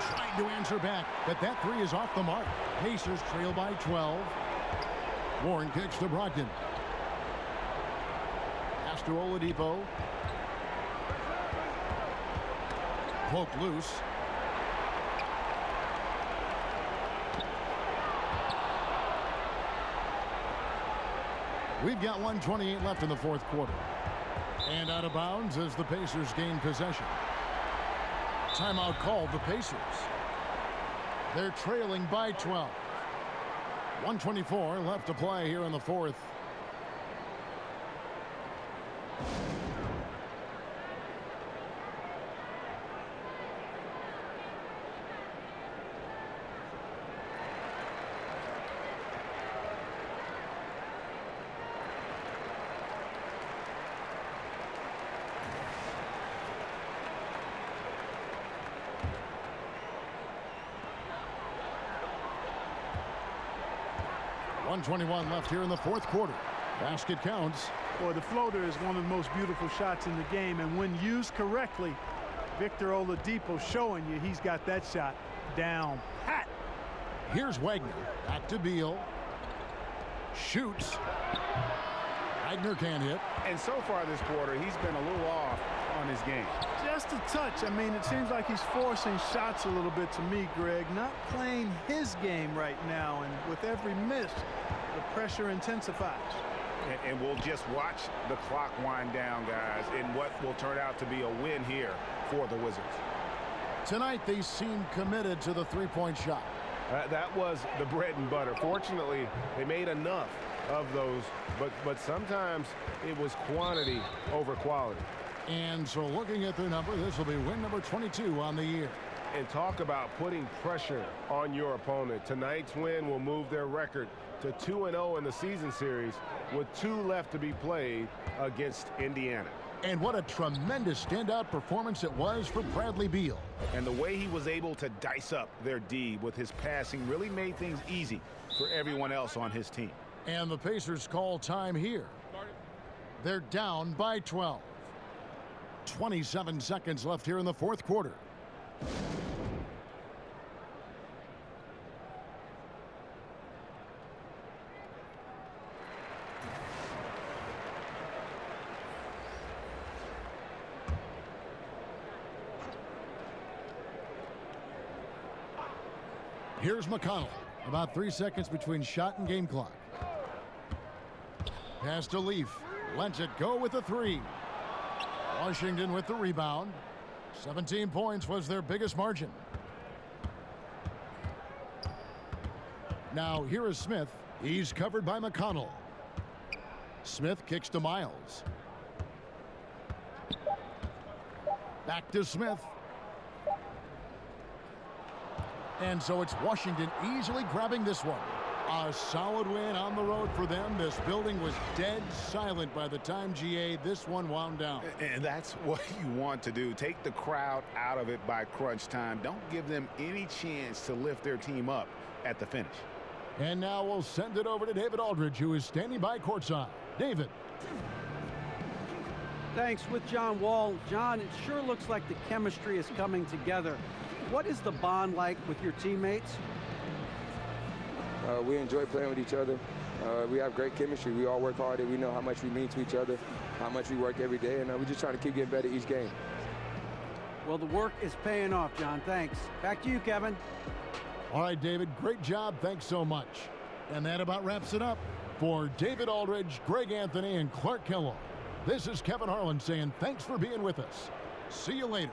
Trying to answer back, but that three is off the mark. Pacers trail by 12. Warren kicks to Brogdon. Pass to Oladipo. Poked loose. We've got 1:28 left in the fourth quarter. And out of bounds as the Pacers gain possession. Timeout called the Pacers. They're trailing by 12. 1:24 left to play here in the fourth. .121 left here in the fourth quarter. Basket counts. Boy, the floater is one of the most beautiful shots in the game, and when used correctly, Victor Oladipo showing you he's got that shot down pat. Here's Wagner. Back to Beal. Shoots. Wagner can't hit. And so far this quarter, he's been a little off on his game. Just a touch. I mean, it seems like he's forcing shots a little bit to me, Greg. Not playing his game right now, and with every miss, the pressure intensifies. And we'll just watch the clock wind down, guys, in what will turn out to be a win here for the Wizards. Tonight, they seem committed to the three-point shot. That was the bread and butter. Fortunately, they made enough of those, but sometimes it was quantity over quality. And so looking at their number, this will be win number 22 on the year. And talk about putting pressure on your opponent. Tonight's win will move their record to 2-0 in the season series with 2 left to be played against Indiana. And what a tremendous standout performance it was for Bradley Beal. And the way he was able to dice up their D with his passing really made things easy for everyone else on his team. And the Pacers call time here. They're down by 12. 27 seconds left here in the fourth quarter. Here's McConnell. About 3 seconds between shot and game clock. Pass to Leaf. Lets it go with a three. Washington with the rebound. 17 points was their biggest margin. Now here is Smith. He's covered by McConnell. Smith kicks to Miles. Back to Smith. And so it's Washington easily grabbing this one. A solid win on the road for them. This building was dead silent by the time, GA, this one wound down. And that's what you want to do. Take the crowd out of it by crunch time. Don't give them any chance to lift their team up at the finish. And now we'll send it over to David Aldridge, who is standing by courtside. David. Thanks. With John Wall. John, it sure looks like the chemistry is coming together. What is the bond like with your teammates? We enjoy playing with each other. We have great chemistry. We all work hard, and we know how much we mean to each other, how much we work every day, and we're just trying to keep getting better each game. Well, the work is paying off, John. Thanks. Back to you, Kevin. All right, David, great job. Thanks so much. And that about wraps it up. For David Aldridge, Greg Anthony, and Clark Kellogg, this is Kevin Harlan saying thanks for being with us. See you later.